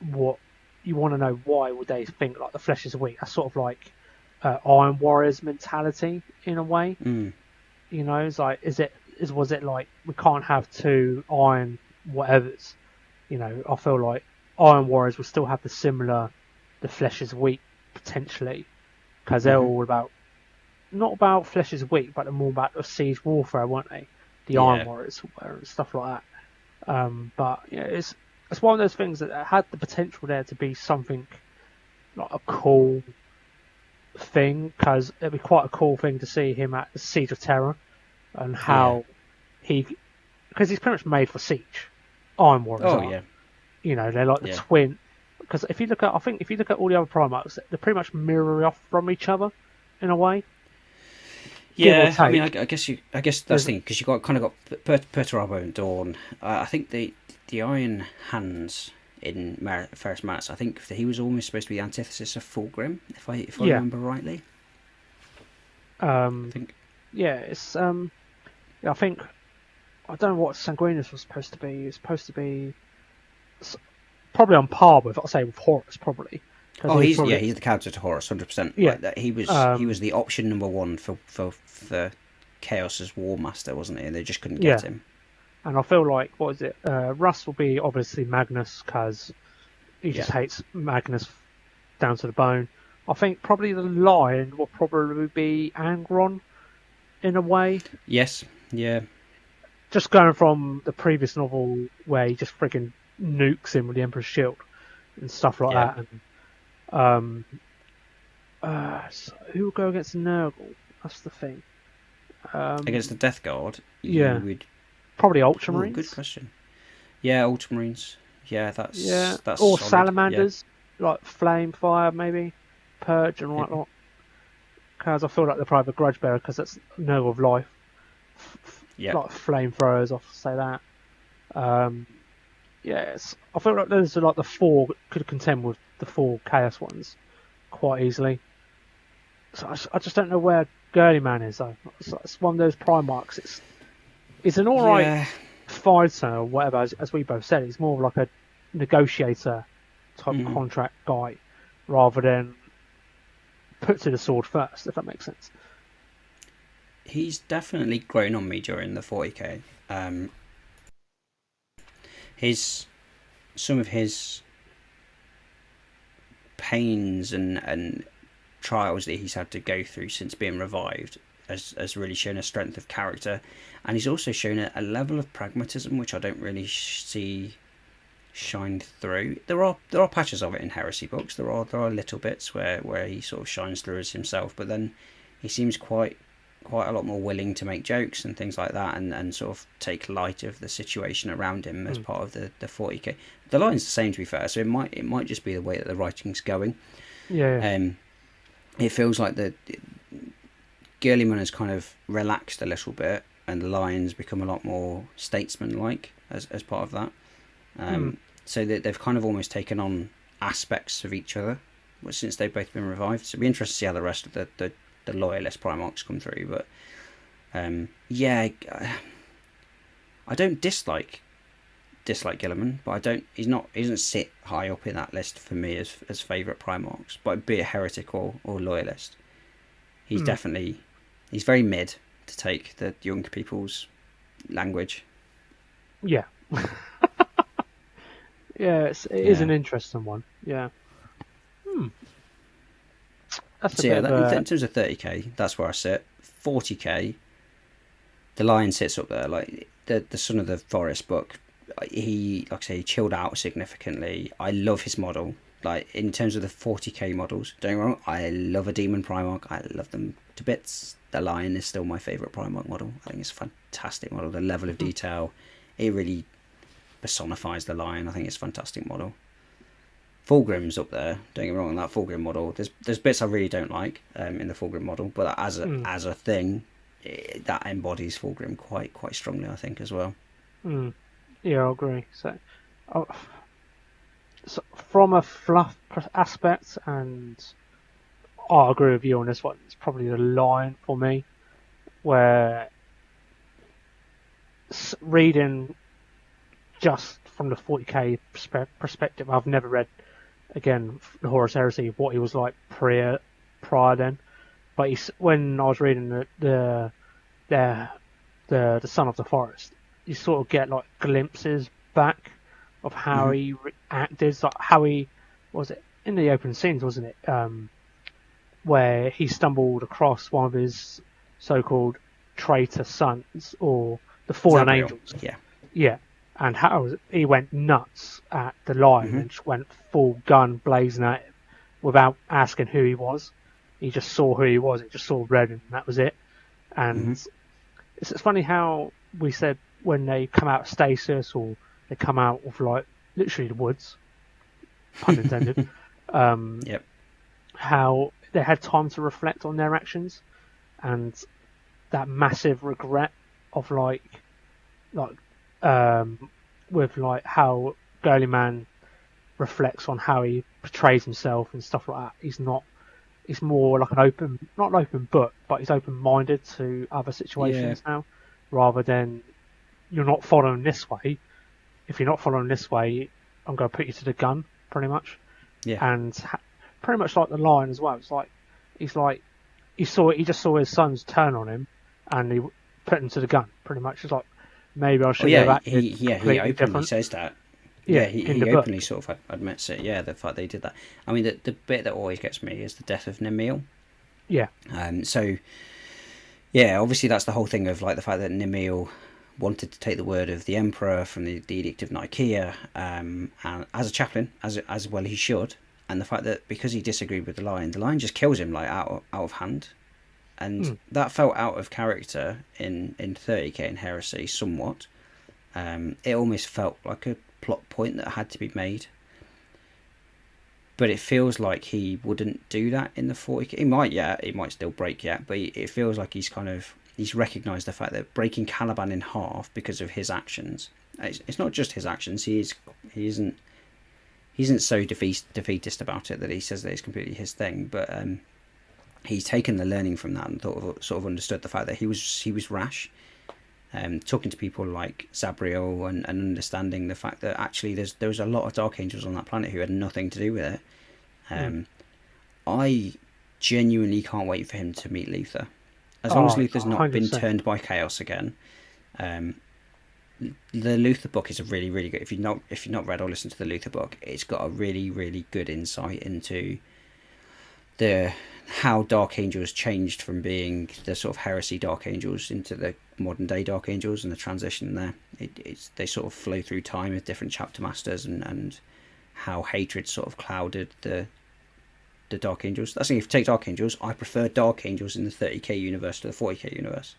what you want to know why would they think like the flesh is weak? That's sort of like Iron Warriors mentality in a way. mm, You know, it's like was it like we can't have two Iron whatevers? You know, I feel like Iron Warriors will still have the flesh is weak potentially because they're mm-hmm. all about not about flesh is weak, but they're more about the siege warfare, weren't they? The Iron Yeah, Warriors and stuff like that. But yeah, it's one of those things that had the potential there to be something like a cool thing because it'd be quite a cool thing to see him at the Siege of Terror and yeah. how he because he's pretty much made for siege. Iron Warriors Oh are, yeah, you know, they're like the yeah, twin. Because if you look at, I think if you look at all the other Primarchs, they're pretty much mirror off from each other in a way, give or yeah. I mean, take. I guess that's There's the thing because you kind of got Perturabo and Dawn. I think the Iron Hands in Ferrus Manus. I think that he was almost supposed to be the antithesis of Fulgrim, if I yeah, remember rightly. I um, think. yeah, it's yeah, I think I don't know what Sanguinius was supposed to be. He was supposed to be probably on par with, I'd say, with Horus probably, because Oh, he's he's probably he's the character to Horus, 100%. yeah. Like that, he was the option number one for Chaos's War Master, wasn't he? And they just couldn't get Yeah, him. and I feel like what is it? Russ will be obviously Magnus because he Yeah. just hates Magnus down to the bone. I think probably the Lion will probably be Angron in a way. Yes. Yeah. Just going from the previous novel where he just freaking nukes him with the Emperor's Shield and stuff like Yeah. that. And so who will go against Nurgle? That's the thing. Against the Death Guard, you Yeah, would. probably Oh, good Ultramarines. question. Yeah, Ultramarines. Yeah, Yeah, that's or solid. Yeah. Salamanders, like Flame, Fire, maybe Purge and whatnot. Because I feel like they're probably a grudge bearer because that's Nurgle of life. Yeah. Like flamethrowers, I'll say that. Um, yes, I feel like those are like the four could contend with the four Chaos ones quite easily. So I just don't know where Girly Man is though. It's one of those Primarchs. It's an alright Yeah. fighter or whatever, as we both said. He's more like a negotiator type Mm. contract guy rather than put to the sword first, if that makes sense. He's definitely grown on me during the 40k. His some of his pains and trials that he's had to go through since being revived has really shown a strength of character, and he's also shown a level of pragmatism which I don't really see shine through. There are patches of it in Heresy books. There are little bits where he sort of shines through as himself, but then he seems quite a lot more willing to make jokes and things like that, and sort of take light of the situation around him as part of the 40k. The line's the same, to be fair, so it might just be the way that the writing's going. Yeah. It feels like the Gilliman has kind of relaxed a little bit, and the Lion's become a lot more statesman-like as part of that. So they've kind of almost taken on aspects of each other since they've both been revived. So it'll be interesting to see how the rest of the loyalist Primarchs come through. But yeah, I don't dislike Gilliman, but I don't. He doesn't sit high up in that list for me as favourite Primarchs. But be it heretic or loyalist, he's definitely he's very mid to take the young people's language. Yeah. Yeah, it is an interesting one. Yeah. That's a So yeah, bit of a... in terms of 30k, that's where I sit. 40k, the Lion sits up there. Like the Son of the Forest book, he, like I say, he chilled out significantly. I love his model. Like in terms of the 40k models, don't get me wrong, I love a Demon Primarch. I love them to bits. The Lion is still my favourite Primarch model. I think it's a fantastic model. The level of detail, it really personifies the Lion. I think it's a fantastic model. Fulgrim's up there. Don't get me wrong, that Fulgrim model. There's bits I really don't like in the Fulgrim model, but as a thing, that embodies Fulgrim quite strongly, I think, as well. Yeah, I agree. So from a fluff aspect, and I agree with you on this one, it's probably the Lion for me, where reading just from the 40k perspective, I've never read again the Horus Heresy what he was like prior then, but when I was reading the Son of the Forest, you sort of get like glimpses back of how he acted, like how he was it in the open scenes, wasn't it? Where he stumbled across one of his so-called traitor sons or the fallen Zabriel. angels. Yeah. Yeah. And how he went nuts at the Lion and just went full gun blazing at him without asking who he was. He just saw who he was. He just saw red, and that was it. And it's funny how we said when they come out of stasis or they come out of like literally the woods, pun intended. Yep. How they had time to reflect on their actions, and that massive regret of with like how Girly Man reflects on how he portrays himself and stuff like that. He's more like not an open book, but he's open-minded to other situations now, rather than you're not following this way. If you're not following this way, I'm going to put you to the gun, pretty much. Yeah. And pretty much like the Lion as well. It's like he just saw his sons turn on him, and he put him to the gun. Pretty much, it's like maybe I Oh should yeah, have acted he completely openly different. says that. Yeah, Yeah, in the he book. openly sort of admits it. Yeah, the fact they did that. I mean, the bit that always gets me is the death of Nemil. Yeah. So yeah, obviously that's the whole thing of like the fact that Nemil wanted to take the word of the emperor from the Edict of Nicaea, and as a chaplain, as well he should, and the fact that because he disagreed with the Lion just kills him like out of hand, and Mm. that felt out of character in 30k in Heresy somewhat. It almost felt like a plot point that had to be made, but it feels like he wouldn't do that in the 40k. He might, yeah, he might still break, yeah, but it feels like he's recognised the fact that breaking Caliban in half because of his actions. It's not just his actions. He isn't so defeatist about it that he says that it's completely his thing. But he's taken the learning from that and sort of understood the fact that he was rash. Talking to people like Zabriel and understanding the fact that actually there was a lot of Dark Angels on that planet who had nothing to do with it. I genuinely can't wait for him to meet Luther. As long as Luther's not been 100%. turned by chaos again. The Luther book is a really, really good. If you've not read or listened to the Luther book, it's got a really, really good insight into the how Dark Angels changed from being the sort of heresy Dark Angels into the modern day Dark Angels and the transition there. They sort of flow through time with different chapter masters and how hatred sort of clouded the Dark Angels. That's the thing. If you take Dark Angels, I prefer Dark Angels in the 30k universe to the 40k universe.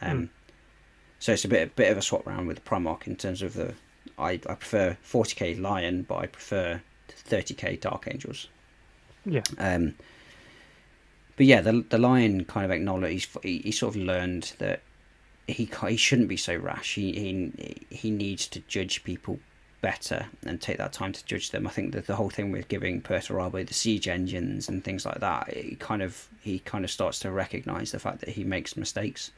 So it's a bit of a swap round with the Primarch in terms of the. I prefer 40k Lion, but I prefer 30k Dark Angels. Yeah. But yeah, the Lion kind of acknowledged he sort of learned that he shouldn't be so rash. He needs to judge people better and take that time to judge them. I think that the whole thing with giving Perturabo the siege engines and things like that, he kind of starts to recognise the fact that he makes mistakes,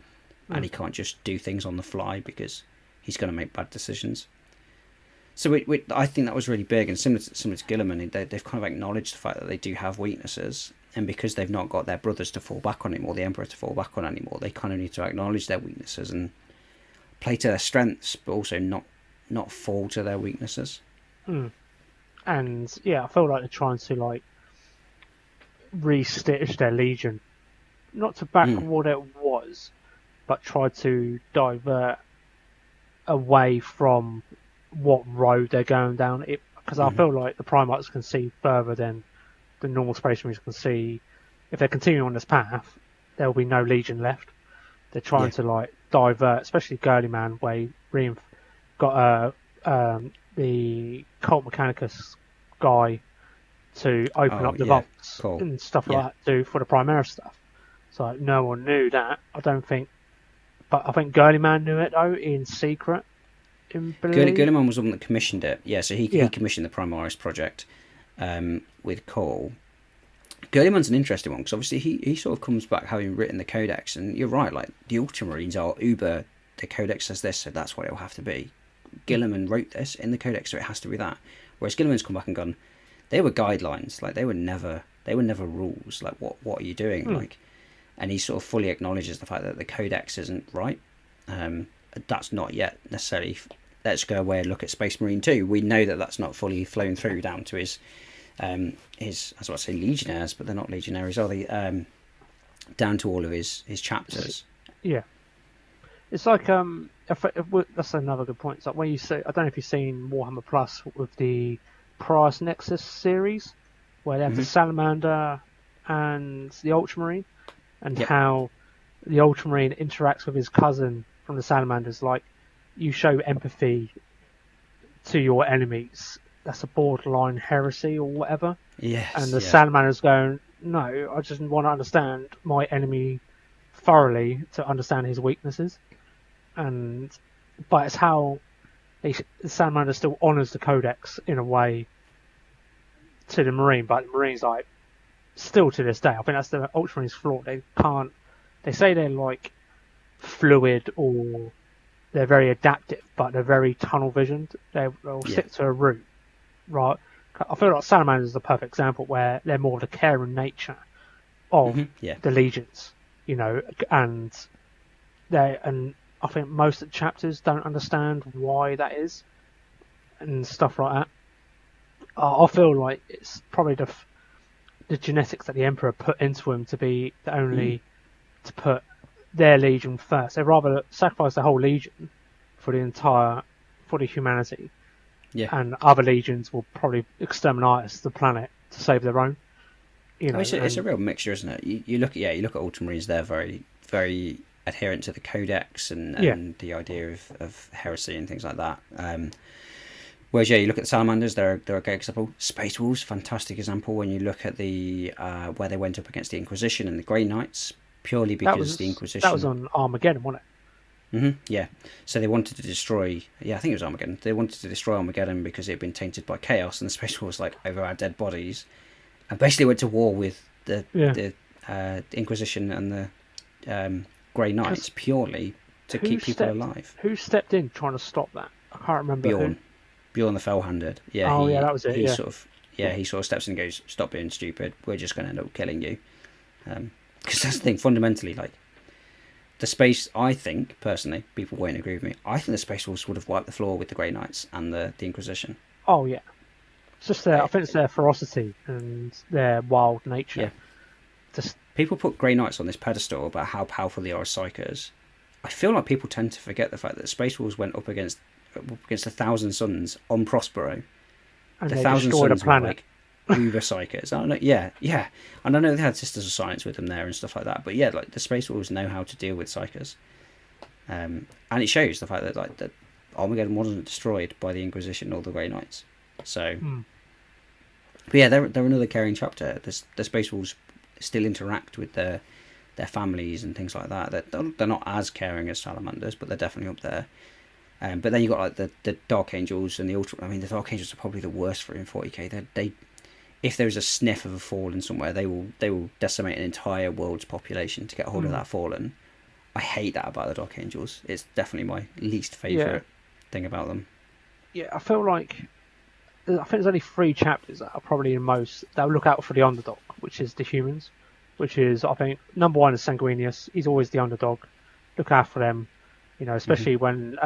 and he can't just do things on the fly because he's going to make bad decisions. So I think that was really big, and similar to Gilliman, they've kind of acknowledged the fact that they do have weaknesses, and because they've not got their brothers to fall back on anymore, the Emperor to fall back on anymore, they kind of need to acknowledge their weaknesses and play to their strengths, but also not fall to their weaknesses. And yeah, I feel like they're trying to like re-stitch their legion, not to back what it was, but try to divert away from what road they're going down. Because I feel like the Primarchs can see further than the normal Space Marines can see. If they continue on this path, there will be no Legion left. They're trying to like divert, especially Girly Man, where he got the Cult Mechanicus guy to open up the vaults and stuff like that for the Primaris stuff. So no one knew that. I don't think, but I think Girly Man knew it though in secret. Gurliman was the one that commissioned it. Yeah, so he commissioned the Primaris project with Cole. Gurliman's an interesting one because obviously he sort of comes back having written the Codex, and you're right, like the Ultramarines are uber. The Codex says this, so that's what it will have to be. Gilliman wrote this in the Codex, so it has to be that. Whereas Gilliman's come back and gone, they were guidelines, like they were never rules. Like what are you doing? Like, and he sort of fully acknowledges the fact that the Codex isn't right. That's not yet necessarily. Let's go away and look at Space Marine 2. We know that that's not fully flown through down to his as I say, legionnaires, but they're not legionaries, are they? Down to all of his chapters. Yeah, it's like that's another good point. It's like when you say, I don't know if you've seen Warhammer Plus with the Price Nexus series, where they have the Salamander and the Ultramarine, and how the Ultramarine interacts with his cousin from the Salamanders. Like, you show empathy to your enemies. That's a borderline heresy or whatever. Yes. And the Salamander's going, no, I just want to understand my enemy thoroughly to understand his weaknesses. But it's how the Salamander still honours the Codex in a way to the Marine, but the Marine's like, still to this day, I think that's the Ultramarines' flaw. They say they're like fluid or they're very adaptive, but they're very tunnel visioned. They'll stick to a route, right? I feel like salamanders is the perfect example where they're more of the caring nature of Yeah. the legions, and and I think most of the chapters don't understand why that is and stuff like that. I feel like it's probably the genetics that the Emperor put into him to be the only to put their legion first. They'd rather sacrifice the whole legion for the humanity, Yeah. and other legions will probably exterminate the planet to save their own. I mean, it's a And real mixture, isn't it? You look at you look at Ultramarines. They're very adherent to the Codex yeah, and the idea of heresy and things like that. Whereas you look at the Salamanders, they're a great example. Space Wolves, fantastic example when you look at the where they went up against the Inquisition and the Grey Knights, purely that because the was Inquisition. on Armageddon, wasn't it? Yeah, so they wanted to destroy. Yeah, I think it was Armageddon. They wanted to destroy Armageddon because it had been tainted by chaos, and the Space Wolves like over our dead bodies, and basically went to war with Yeah, the Inquisition and the Grey Knights because purely to keep people alive. who stepped in trying to stop that? I can't remember who. Bjorn, Bjorn the Fell-handed. Yeah, Oh yeah, that was it. Yeah, he sort of steps in and goes, "Stop being stupid. We're just going to end up killing you." Because that's the thing. Fundamentally, like the space, I think personally, people won't agree with me. I think the Space Wolves would have wiped the floor with the Grey Knights and the Inquisition. oh yeah. It's just I I, think it's their ferocity and their wild nature. yeah, Just people put Grey Knights on this pedestal about how powerful they are as psychers. I feel like people tend to forget the fact that Space Wolves went up against the Thousand Suns on Prospero. and The they Thousand destroyed a Suns were planet. like uber psychers. I don't know, yeah, yeah, and I know they had Sisters of Science with them there and stuff like that. But yeah, like the Space Wolves know how to deal with psychers, and it shows the fact that like that Armageddon wasn't destroyed by the Inquisition or the Grey Knights. So, Mm. but yeah, they're another caring chapter. The Space Wolves still interact with their families and things like that. They're not as caring as salamanders, but they're definitely up there. But then you got like the Dark Angels and the Ultra. I mean, the Dark Angels are probably the worst for in 40k. They if there's a sniff of a fallen somewhere, they will decimate an entire world's population to get a hold of that fallen. I hate that about the Dark Angels. It's definitely my least Yeah, favourite thing about them. yeah. I feel like I think there's only 3 chapters that are probably the most that will look out for the underdog, which is the humans. Which is I think number one is Sanguinius. He's always the underdog. Look out for them, especially when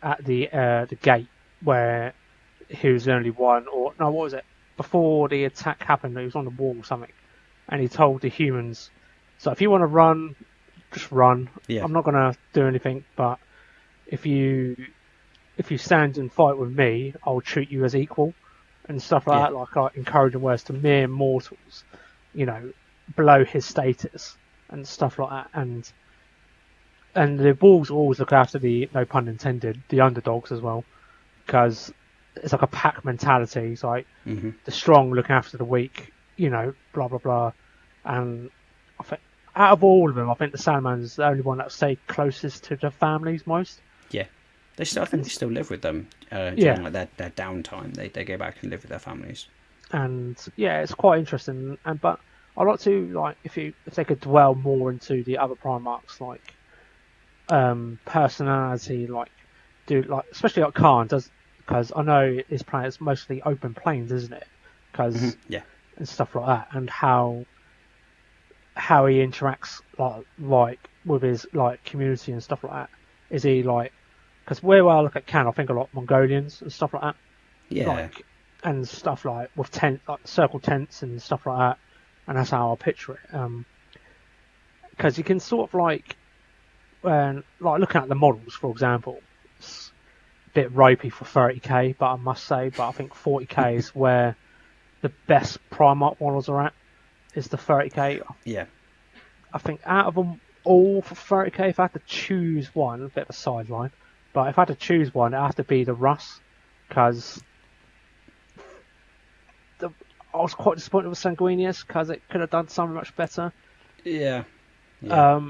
at the gate where he was the only one, or no, what was it? Before the attack happened, he was on the wall or something, and he told the humans, "So if you want to run, just run. Yeah, I'm not gonna do anything, but if you stand and fight with me, I'll treat you as equal," and stuff yeah, like that, like encouraging words to mere mortals, below his status and stuff like that, and the Wolves always look after the, no pun intended, the underdogs as well, because it's like a pack mentality. It's like the strong look after the weak, blah blah blah. And I think out of all of them, I think the Salamanders is the only one that stayed closest to the families most. yeah. I think they still live with them Yeah, during like their downtime. They go back and live with their families. and yeah, it's quite interesting. And but I'd like to like if they could dwell more into the other Primarchs, like personality, like do like especially like Khan does, because I know his planet's mostly open plains, isn't it? Because Yeah, and stuff like that, and how he interacts like with his like community and stuff like that. Is he like, because where I look at Khan, I think a lot Mongolians and stuff like that, yeah, like and stuff like with like circle tents and stuff like that, and that's how I picture it. Because you can sort of like like looking at the models, for example, it's a bit ropey for 30k, but I must say, but I think 40k is where the best Primarch models are at. Is the 30k? yeah, I think out of them all for 30k, if I had to choose one, a bit of a sideline, but if I had to choose one, it would have to be the Russ, because I was quite disappointed with Sanguinius because it could have done something much better. yeah, yeah,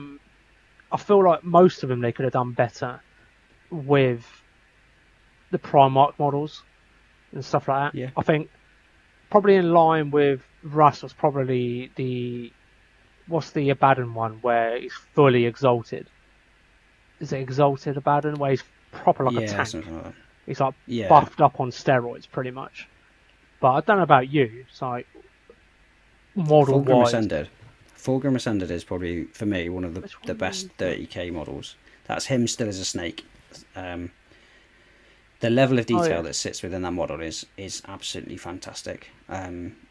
I feel like most of them they could have done better with the Primarch models and stuff like that. yeah. I think probably in line with Russ was probably what's the Abaddon one where he's fully exalted? Is it exalted Abaddon where he's proper like a Yeah, tank? something like that. He's like Yeah, buffed up on steroids pretty much. But I don't know about you. It's like model Fulgrim wise. Ascended. Fulgrim Ascended is probably for me one of Which the one best is that? 30k models. That's him still as a snake. Um, the level of Oh detail yeah. that sits within that model is absolutely fantastic.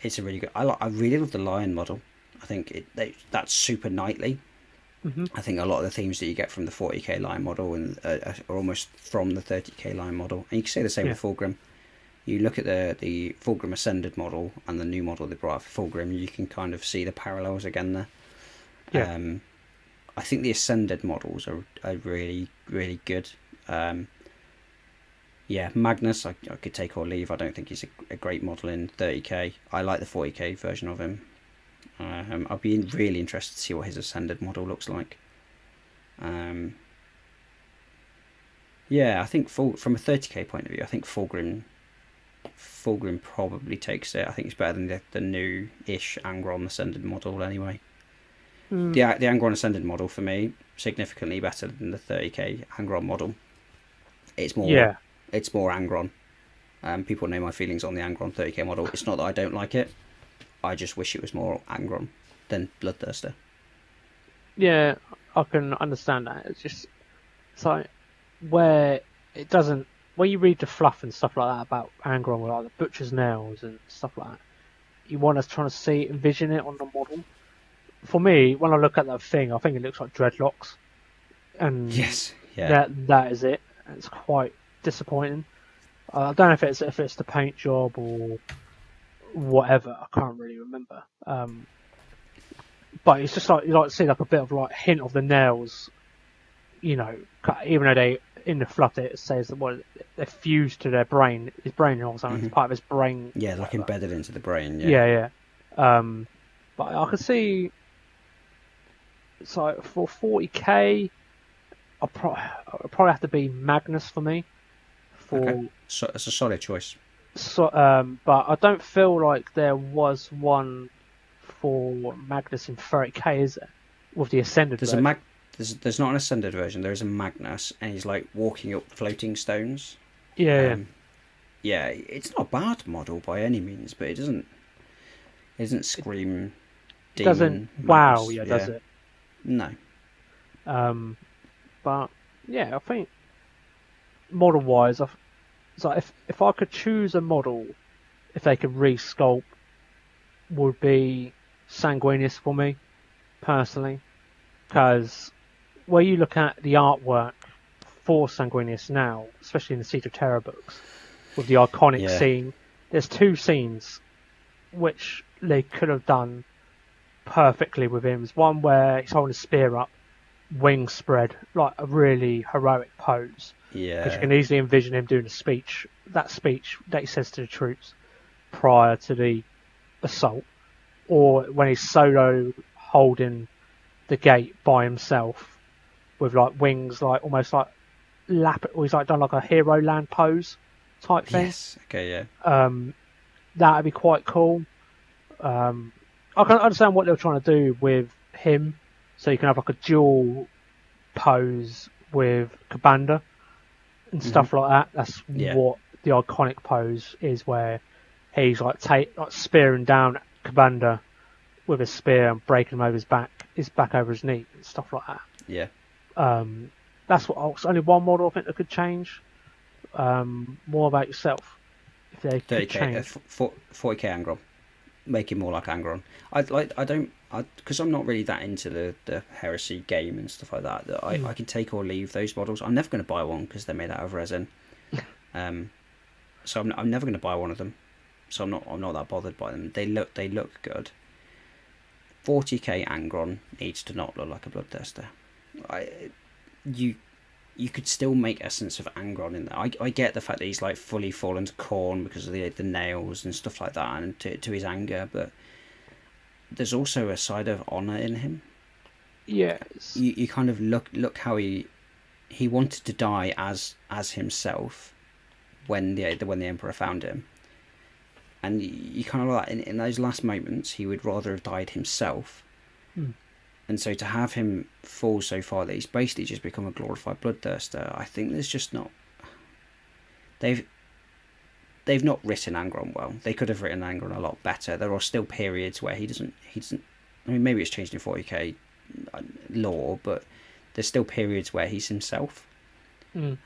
It's a really good. I really love the lion model. I think that's super knightly. Mhm. I think a lot of the themes that you get from the 40k line model and are almost from the 30k line model, and you can say the same Yeah. with Fulgrim. You look at the Fulgrim Ascended model and the new model they brought out for Fulgrim, you can kind of see the parallels again there. Yeah. I think the Ascended models are really, really good. Um, yeah, Magnus, I could take or leave. I don't think he's a great model in 30k. I like the 40k version of him. I'd be really interested to see what his Ascended model looks like. Um, yeah, I think from a 30k point of view, I think Fulgrim probably takes it. I think it's better than the new-ish Angron Ascended model anyway. Mm, The Angron Ascended model for me significantly better than the 30k Angron model. It's more yeah. it's more Angron. People know my feelings on the Angron 30k model. It's not that I don't like it. I just wish it was more Angron than Bloodthirster. Yeah. I can understand that. It's like where it doesn't. When you read the fluff and stuff like that about Angron, with like the butcher's nails and stuff like that, you want us trying to see envision it on the model. For me, when I look at that thing, I think it looks like dreadlocks, and Yes, yeah, that is it. It's quite disappointing. I don't know if it's the paint job or whatever. I can't really remember. But it's just like you like see like a bit of like hint of the nails, you know, even though they in the fluff it says that what they're fused to their brain, his brain or something. It's part of his brain, yeah, like whatever. embedded into the brain. Yeah, Yeah, yeah. But I can see it's like for 40k, I'll probably have to be Magnus for me. okay, For so it's a solid choice. so, but I don't feel like there was one for Magnus in 30k, is there? With the Ascended There's a version. mag. There's not an Ascended version. There is a Magnus, and he's like walking up floating stones. Yeah, yeah. Um, yeah, it's not a bad model by any means, but it doesn't It, scream it doesn't demon wow, Magnus. yeah, does Yeah, it? no. Um, but yeah, I think model wise, so if I could choose a model, if they could resculpt, would be Sanguinius for me personally, because where you look at the artwork for Sanguinius now, especially in the Seed of Terror books, with the iconic Yeah, scene, there's two scenes which they could have done perfectly with him. There's one where he's holding a spear up, wings spread, like a really heroic pose, because you yeah, can easily envision him doing a speech, that speech that he says to the troops prior to the assault, or when he's solo holding the gate by himself with like wings, like almost like or he's like done like a hero land pose type thing. yes. Okay, yeah, Um, that'd be quite cool. Um, I can understand what they're trying to do with him, so you can have like a dual pose with Kabanda and hmm stuff like that. That's yeah, what the iconic pose is, where he's like like spearing down Kabanda with his spear and breaking him over his back over his knee and stuff like that. yeah. Um, that's what. It's only one model I think that could change. More about yourself if they could 30k, change. 40k Angron. Make him more like Angron. I don't because I'm not really that into the heresy game and stuff like that. That Mm. I can take or leave those models. I'm never going to buy one because they're made out of resin. Um, so I'm never going to buy one of them. So I'm not that bothered by them. They look good. 40k Angron needs to not look like a bloodthirster. I you you could still make essence of Angron in there. I get the fact that he's like fully fallen to corn because of the nails and stuff like that, and to his anger, but there's also a side of honor in him. Yes. You kind of look how he wanted to die as himself when the emperor found him, and you kind of like in those last moments he would rather have died himself. Mm. And so to have him fall so far that he's basically just become a glorified bloodthirster, I think there's just not they've they've not written Angron well. They could have written Angron a lot better. There are still periods where he doesn't. I mean, maybe it's changed in 40k lore, but there's still periods where he's himself, Mm.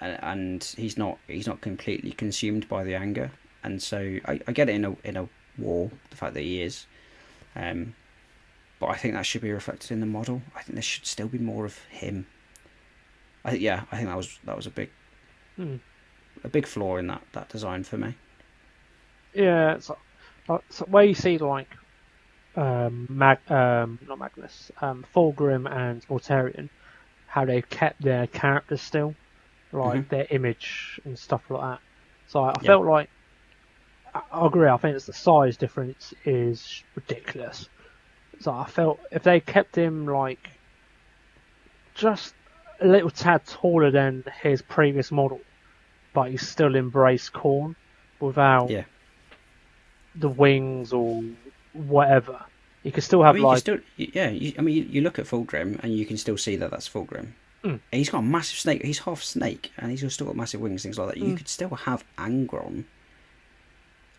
and he's not completely consumed by the anger. And so I get it in a war, the fact that he is, but I think that should be reflected in the model. I think there should still be more of him. I think that was Mm. a big flaw in that design for me. Yeah, it's where you see like not Magnus, Fulgrim and Mortarion, how they've kept their characters still, Hmm. like their image and stuff like that. So I Yeah, felt like I agree. I think it's the size difference is ridiculous. So I felt if they kept him like just a little tad taller than his previous model, but he still embraced Khorne without yeah. the wings or whatever. You could still I have mean, you can like, still, yeah. I mean, you look at Fulgrim and you can still see that that's Fulgrim. mm, He's got a massive snake. He's half snake, and he's still got massive wings, things like that. You mm, could still have Angron,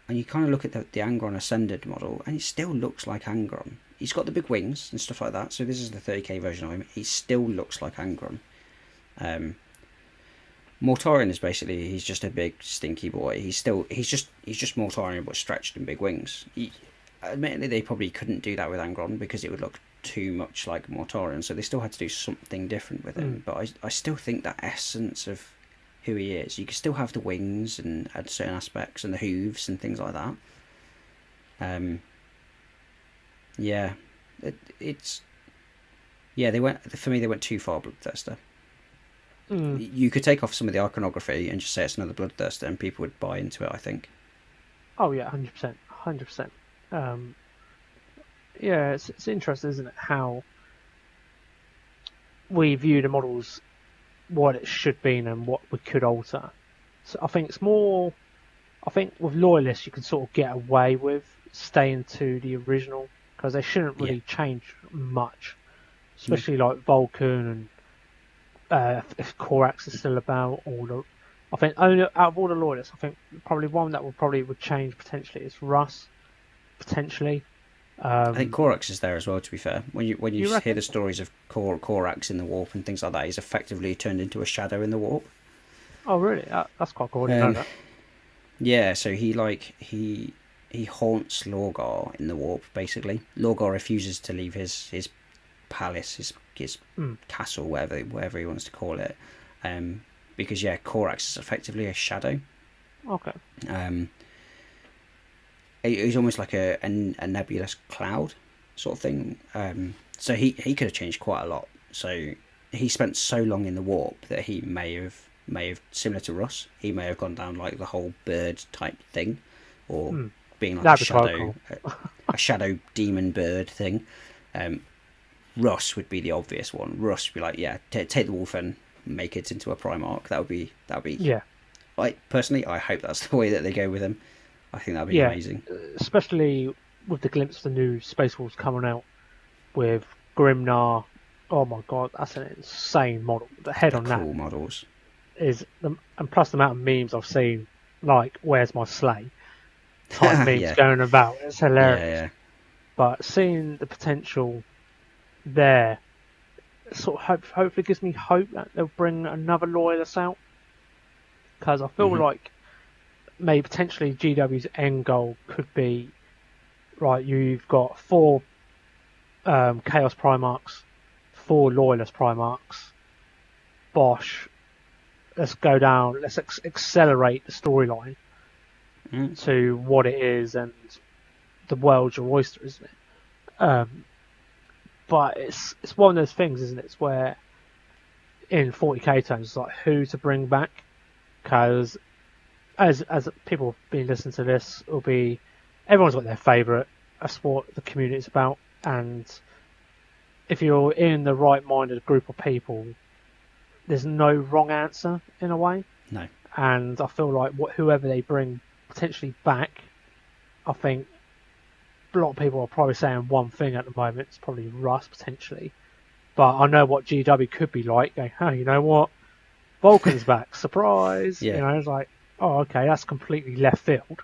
and you kind of look at the Angron Ascended model, and it still looks like Angron. He's got the big wings and stuff like that. So this is the 30k version of him. He still looks like Angron. Um, Mortarion is basically he's just a big stinky boy. He's just Mortarion but stretched and big wings. Admittedly, they probably couldn't do that with Angron because it would look too much like Mortarion, so they still had to do something different with mm, him. But I still think that essence of who he is, you can still have the wings and add certain aspects and the hooves and things like that. Um, yeah, it's they went for me. They went too far bloodthirster. mm. You could take off some of the iconography and just say it's another bloodthirster, and people would buy into it. I think. Oh yeah, 100%, 100%. Um, yeah, it's interesting, isn't it? How we view the models, what it should be, and what we could alter. So I think it's more. I think with loyalists, you can sort of get away with staying to the original because they shouldn't Yeah. really change much, No. especially like Vulcan and if Korax is still about. I think only out of all the loyalists, I think probably one that would change potentially is Russ potentially. I think Um, Korax is there as well. To be fair, when you you hear the reckon? stories of Korax in the warp and things like that, he's effectively turned into a shadow in the warp. Oh really? That's quite cool. I didn't know Um, that. yeah, so he haunts Lorgar in the warp. Basically, Lorgar refuses to leave his palace, his Mm, castle, whatever he wants to call it, because Korax is effectively a shadow. okay. Um, he's almost like a nebulous cloud sort of thing. So he could have changed quite a lot. So he spent so long in the warp that he may have similar to Russ. He may have gone down like the whole bird type thing, or Mm, being like a that'd be quite shadow, cool. a shadow demon bird thing. Um, Russ would be the obvious one. Russ would be like, yeah, take the wolf and make it into a Primarch. That would be. Yeah, Like personally, I hope that's the way that they go with him. I think that'd be yeah. amazing. Especially with the glimpse of the new Space Wolves coming out with Grimnar. Oh my god, that's an insane model. The head They're on that cool models. and plus the amount of memes I've seen, like "Where's my sleigh?" type memes Yeah, going about. It's yeah, hilarious. yeah. But seeing the potential there, sort of hopefully gives me hope that they'll bring another loyalist out. Because I feel Mhm. like maybe potentially GW's end goal could be right. You've got 4 Chaos Primarchs, 4 Loyalist Primarchs. Bosh, let's go down. Let's accelerate the storyline Mm. to what it is and the world's your oyster, isn't it? But it's one of those things, isn't it? It's where in 40k terms, it's like who to bring back because as people have been listening to this, it'll be everyone's got their favourite. That's what the community is about, and if you're in the right-minded group of people, there's no wrong answer in a way. No. And I feel like whoever they bring potentially back, I think a lot of people are probably saying one thing at the moment. It's probably Russ potentially, but I know what GW could be like. Going, oh, you know what? Vulcan's back, surprise. Yeah. It's like, oh, okay, that's completely left field,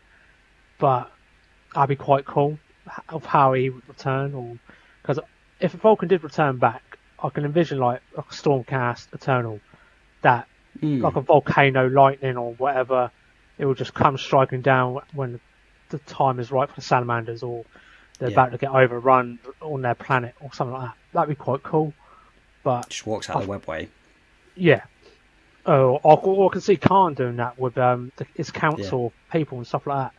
but that'd be quite cool of how he would return, or because if Vulcan did return back, I can envision like a Stormcast Eternal that like a volcano lightning or whatever, it will just come striking down when the time is right for the salamanders, or they're Yeah. about to get overrun on their planet or something like that. That'd be quite cool. But Just walks out the webway. yeah, oh, I can see Khan doing that with his Yeah. council people and stuff like that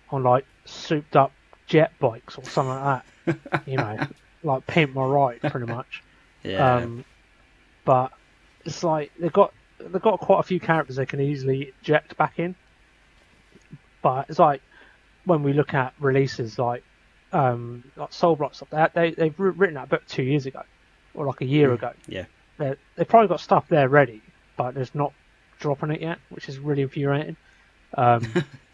on like souped up jet bikes or something like that. Like pimp my ride pretty much. Yeah. But it's like they've got quite a few characters they can easily inject back in. But it's like when we look at releases like Soulblight stuff, they've written that book 2 years ago or like a year ago. Yeah. They've probably got stuff there ready, but there's not dropping it yet, which is really infuriating.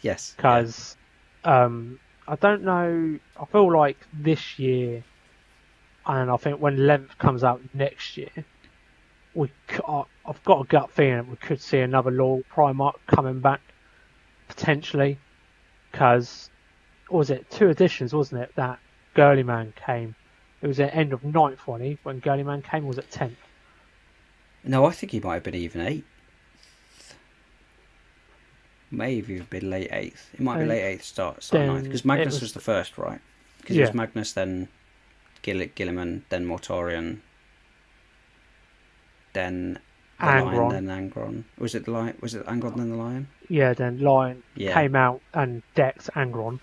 Yes. Because I don't know. I feel like this year, and I think when 11th comes out next year, I've got a gut feeling that we could see another Law Primarch coming back potentially. Because was it 2 editions, wasn't it? That Girly Man came. It was at the end of 9th, wasn't he? When Girly Man came, or was it 10th? No, I think he might have been even 8th. Maybe have been late 8th. It might be late 8th, start 9th. Because Magnus was the first, right? Because it was Magnus, then Gilliman, then Mortorion, then the Angron. Lion, then Angron. Was it the Lion? Was it Angron then the Lion? Yeah, then Lion came out and decked Angron.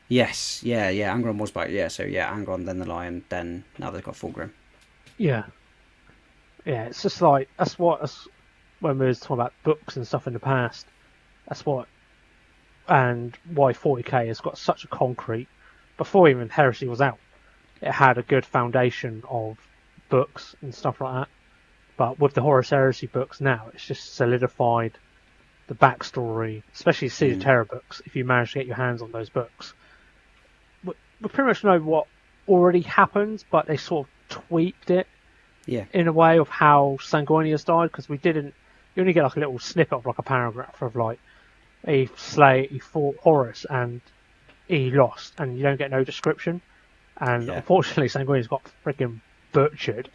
Yes, yeah. Angron was back. Yeah, so Angron, then the Lion, then now they've got Fulgrim. Yeah, it's just like that's when we was talking about books and stuff in the past. That's what, and why 40k has got such a concrete. Before even Heresy was out, it had a good foundation of books and stuff like that. But with the Horus Heresy books now, it's just solidified the backstory, especially Siege of Terror books. If you manage to get your hands on those books, we pretty much know what already happened, but they sort of tweaked it in a way of how Sanguinius died, because you only get like a little snippet of like a paragraph of like he fought Horus and he lost, and you don't get no description. And unfortunately, Sanguinius got freaking butchered.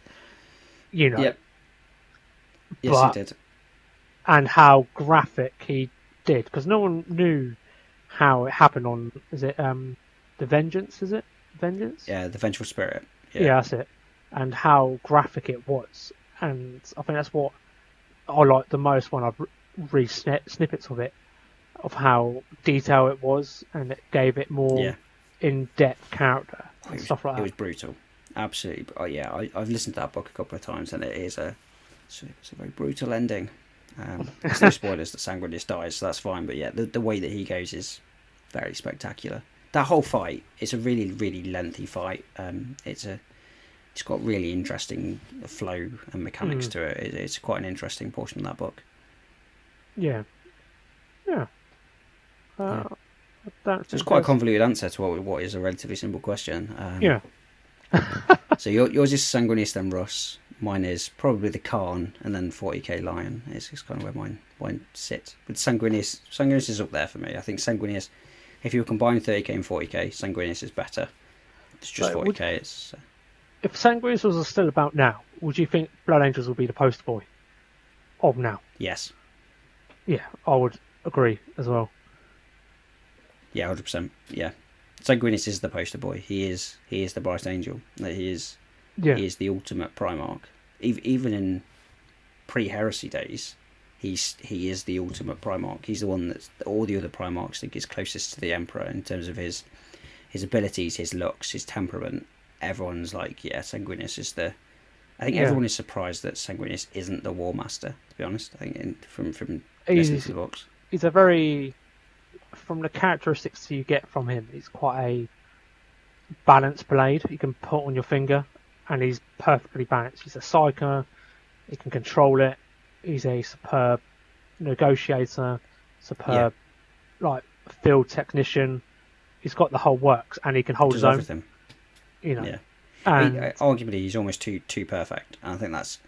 Yep. Yes, but, he did. And how graphic he did, because no one knew how it happened on. Is it the Vengeance? Is it Vengeance? Yeah, the Vengeful Spirit. Yeah, that's it. And how graphic it was, and I think that's what I like the most when I've read snippets of it, of how detailed it was, and it gave it more in-depth character and stuff like that. It was brutal, absolutely. Oh yeah, I've listened to that book a couple of times, and it's a very brutal ending. There's no spoilers that Sanguinius dies, so that's fine. But yeah, the way that he goes is very spectacular. That whole fight, it's a really, really lengthy fight. It's got really interesting flow and mechanics to it. It's quite an interesting portion of that book. Yeah. So it's quite a convoluted answer to what is a relatively simple question. So yours is Sanguinius, then Russ. Mine is probably the Khan, and then 40k Lion. It's kind of where mine sits. But Sanguinius is up there for me. I think Sanguinius, if you were combining 30k and 40k, Sanguinius is better. It's just 40k. If Sanguinius was still about now, would you think Blood Angels would be the poster boy of now? Yes. Yeah, I would agree as well. Yeah, 100%. Yeah, Sanguinius is the poster boy. He is the bright angel. He is the ultimate Primarch. Even in pre-heresy days, he is the ultimate Primarch. He's the one that all the other Primarchs think is closest to the Emperor in terms of his abilities, his looks, his temperament. Everyone's like, Sanguinius is the. I think everyone is surprised that Sanguinius isn't the War Master. To be honest, I think from listening to the books, he's a very, from the characteristics you get from him, he's quite a balanced blade you can put on your finger, and he's perfectly balanced. He's a psyker, he can control it. He's a superb negotiator, superb like field technician. He's got the whole works, and he can hold his own. Everything. And arguably he's almost too perfect, and I think that's.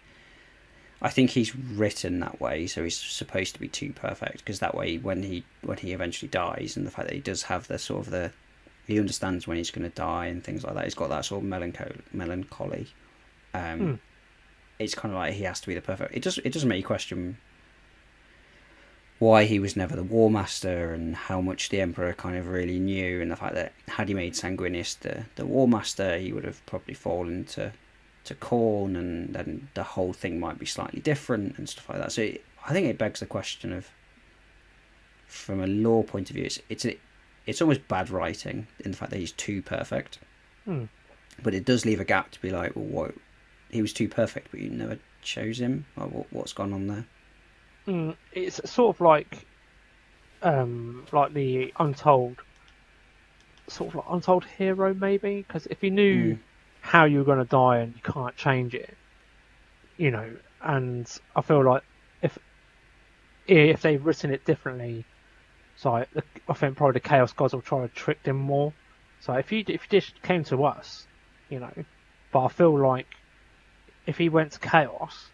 I think he's written that way, so he's supposed to be too perfect. Because that way, when he eventually dies, and the fact that he does have the sort of the he understands when he's going to die and things like that. He's got that sort of melancholy. Um, Mm. it's kind of like he has to be the perfect. It doesn't make you question why he was never the War Master and how much the Emperor kind of really knew, and the fact that had he made Sanguinius the War Master, he would have probably fallen to Khorne, and then the whole thing might be slightly different and stuff like that. So I think it begs the question of, from a lore point of view, it's almost bad writing in the fact that he's too perfect, Mm. but it does leave a gap to be like, well, what, he was too perfect, but you never chose him. What's gone on there? It's sort of like the untold, sort of like untold hero, maybe. Because if you knew Mm, how you were going to die and you can't change it, you know. And I feel like if if they've written it differently, so I think probably the Chaos Gods will try to trick them more. So if you just came to us, you know, but I feel like if he went to Chaos,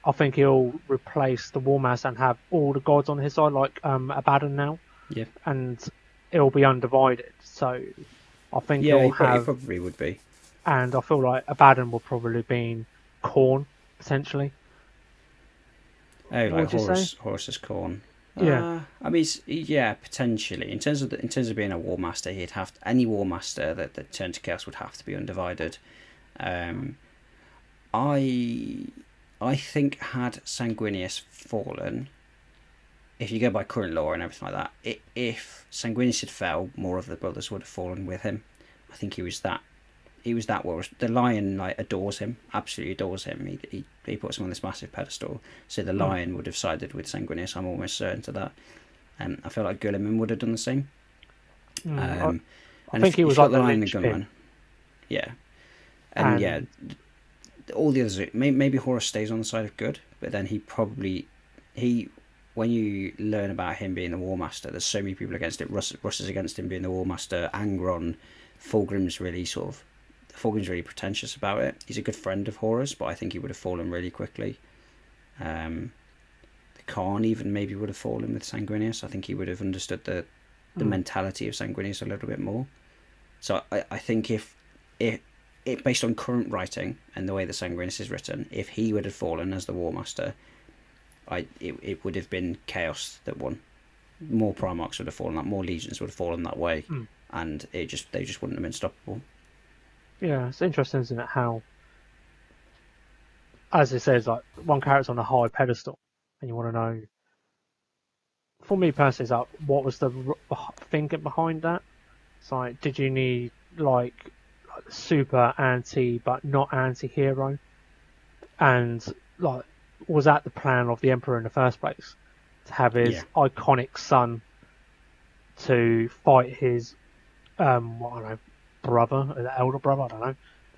I think he'll replace the War Master and have all the gods on his side, like Abaddon now, yeah, and it'll be undivided. So I think yeah, he'll he have, probably would be. and I feel like Abaddon will probably be in Khorne potentially. Oh, What like would you say? Horus's Khorne. Yeah. I mean, yeah, potentially. In terms of being a War Master, he'd have any War Master that turned to Chaos would have to be undivided. Um, I I think had Sanguinius fallen, if you go by current lore and everything like that, if Sanguinius had fell, more of the brothers would have fallen with him. I think he was that well. The lion like adores him, absolutely adores him. He puts him on this massive pedestal. So the Mm. lion would have sided with Sanguinius. I'm almost certain to that. I feel like Guilliman would have done the same. Mm. Um, I and think he if was you got like the the lion and the linchpin, gunman, yeah, and yeah, and all the others. Maybe Horus stays on the side of good, but then he when you learn about him being the War Master, there's so many people against it. Russ is against him being the War Master. Angron, Fulgrim's really pretentious about it. He's a good friend of Horus, but I think he would have fallen really quickly. Um, the Khan even maybe would have fallen with Sanguinius. I think he would have understood the mm, mentality of Sanguinius a little bit more. So I think if it based on current writing and the way that Sanguinius is written, if he would have fallen as the War Master, it would have been Chaos that won. More Primarchs would have fallen, that more legions would have fallen that way, mm. and they just wouldn't have been stoppable. Yeah, it's interesting, isn't it? How, as it says, like one character's on a high pedestal, and you want to know. For me personally, it's like what was the thinking behind that? It's like, did you need like super anti but not anti-hero, and like was that the plan of the Emperor in the first place, to have Yeah, his iconic son to fight his what I don't know, brother, elder brother, I don't know,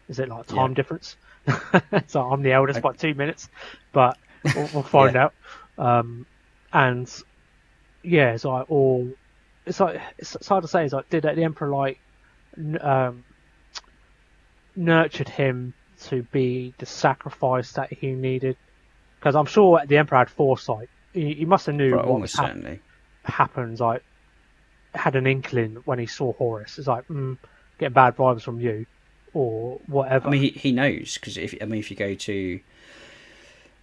is it like yeah, time difference? So I'm the eldest I, by 2 minutes, but we'll find yeah. out. And yeah, it's like all. It's like it's hard to say. It's like did the emperor like um, nurtured him to be the sacrifice that he needed? Because I'm sure the emperor had foresight. He must have knew what was Almost certainly. happens. Like had an inkling when he saw Horus. It's like getting bad vibes from you, or I whatever. mean, he knows because if you go to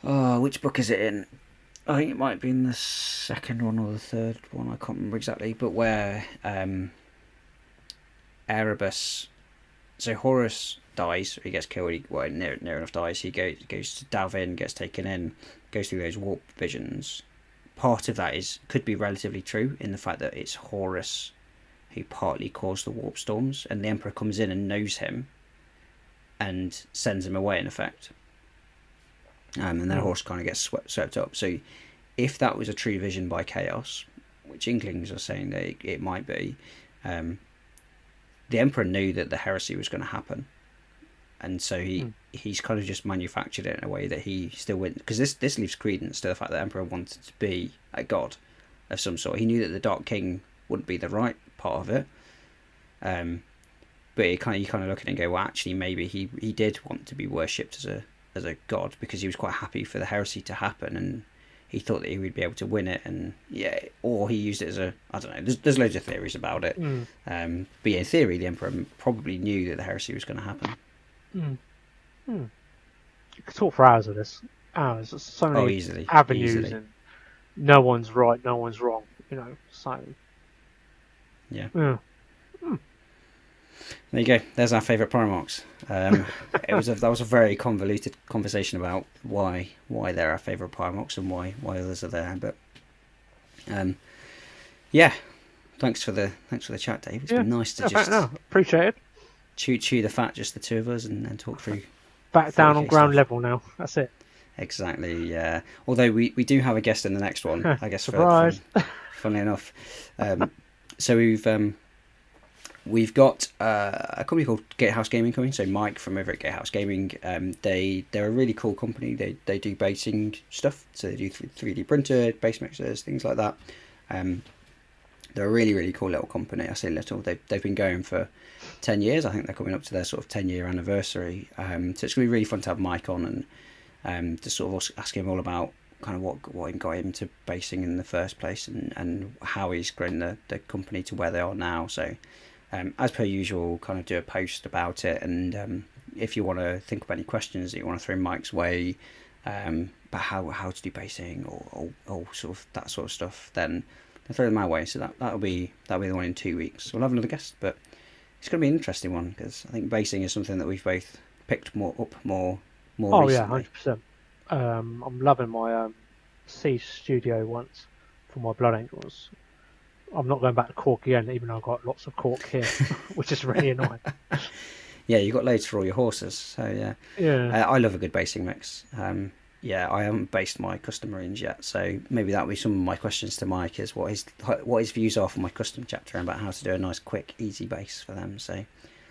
which book is it in? I think it might be in the second one or the third one. I can't remember exactly, but where Erebus. So Horus dies, he gets killed. Well, near enough dies. He goes to Davin, gets taken in, goes through those warp visions. Part of that could be relatively true in the fact that it's Horus who partly caused the warp storms, and the Emperor comes in and knows him and sends him away in effect. And then Mm, Horus kind of gets swept up. So if that was a true vision by Chaos, which Inklings are saying that it might be, um, the Emperor knew that the heresy was going to happen, and so mm, he's kind of just manufactured it in a way that he still went, because this leaves credence to the fact that the Emperor wanted to be a god of some sort. He knew that the Dark King wouldn't be the right part of it, but you kind of look at it and go, well, actually, maybe he did want to be worshipped as as a god because he was quite happy for the heresy to happen, and he thought that he would be able to win it, and yeah, or he used it as a, I don't know. There's loads of theories about it, Mm. but yeah, in theory, the emperor probably knew that the heresy was going to happen. Mm. Mm. You could talk for hours of this. Hours. There's so Oh, many easily, avenues, easily, and no one's right, no one's wrong. So yeah. yeah. There you go. There's our favourite Primarchs. That was a very convoluted conversation about why they're our favourite Primarchs and why others are there. But yeah, thanks for the chat, Dave. It's been nice to just appreciate it. chew the fat, just the two of us, and talk through Back down 40K on ground stuff. level now. That's it. Exactly. Yeah. Although we do have a guest in the next one, I guess. Surprise. Funnily enough, so we've got a company called Gatehouse Gaming coming. So Mike from over at Gatehouse Gaming, they're a really cool company. They do basing stuff. So they do 3D printer, base mixers, things like that. They're a really, really cool little company. I say little. They've been going for 10 years. I think they're coming up to their sort of 10-year anniversary. So it's going to be really fun to have Mike on and to sort of ask him all about kind of what got him to basing in the first place, and how he's grown the company to where they are now. So as per usual, kind of do a post about it, and if you want to think of any questions that you want to throw Mike's way about how to do basing or sort of that sort of stuff, then throw them my way. So that'll be the one in 2 weeks. We'll have another guest, but it's going to be an interesting one because I think basing is something that we've both picked more Oh recently. yeah, 100%. I'm loving my Siege Studio once for my Blood Angels. I'm not going back to Cork again, even though I've got lots of Cork here, which is really annoying. Yeah, you've got loads for all your horses, so yeah. Yeah. I love a good basing mix. Yeah, I haven't based my custom marines yet, so maybe that'll be some of my questions to Mike, is what his views are for my custom chapter and about how to do a nice, quick, easy base for them. So,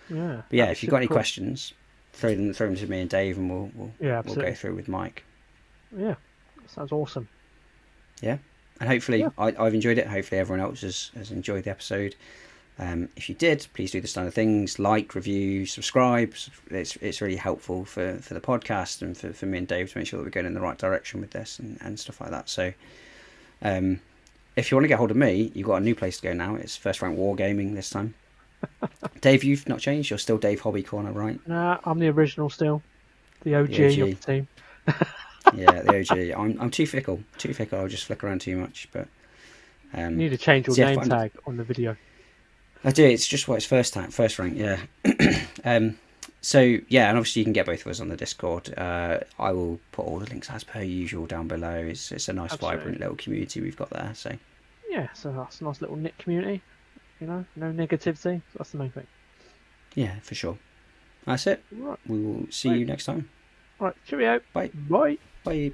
Yeah. but yeah, if you've got any questions, throw them to me and Dave, and we'll go through with Mike. Yeah, sounds awesome. Yeah, and hopefully I've enjoyed it. Hopefully everyone else has enjoyed the episode. If you did, please do the standard things: like, review, subscribe. It's really helpful for the podcast and for me and Dave to make sure that we're going in the right direction with this and stuff like that. So, if you want to get hold of me, you've got a new place to go now. It's First Rank Wargaming this time. Dave, you've not changed. You're still Dave Hobby Corner, right? Nah, I'm the original still, the OG of the team. Yeah, the OG. I'm too fickle. I'll just flick around too much. But you need to change your name tag on the video. I do. It's just what it's first rank. Yeah. So yeah, and obviously you can get both of us on the Discord. I will put all the links as per usual down below. It's a nice, vibrant little community we've got there. So yeah, so that's a nice little knit community. No negativity. That's the main thing. Yeah, for sure. That's it. Right. We will see you next time. Right. Cheerio. Bye. Bye. Bye.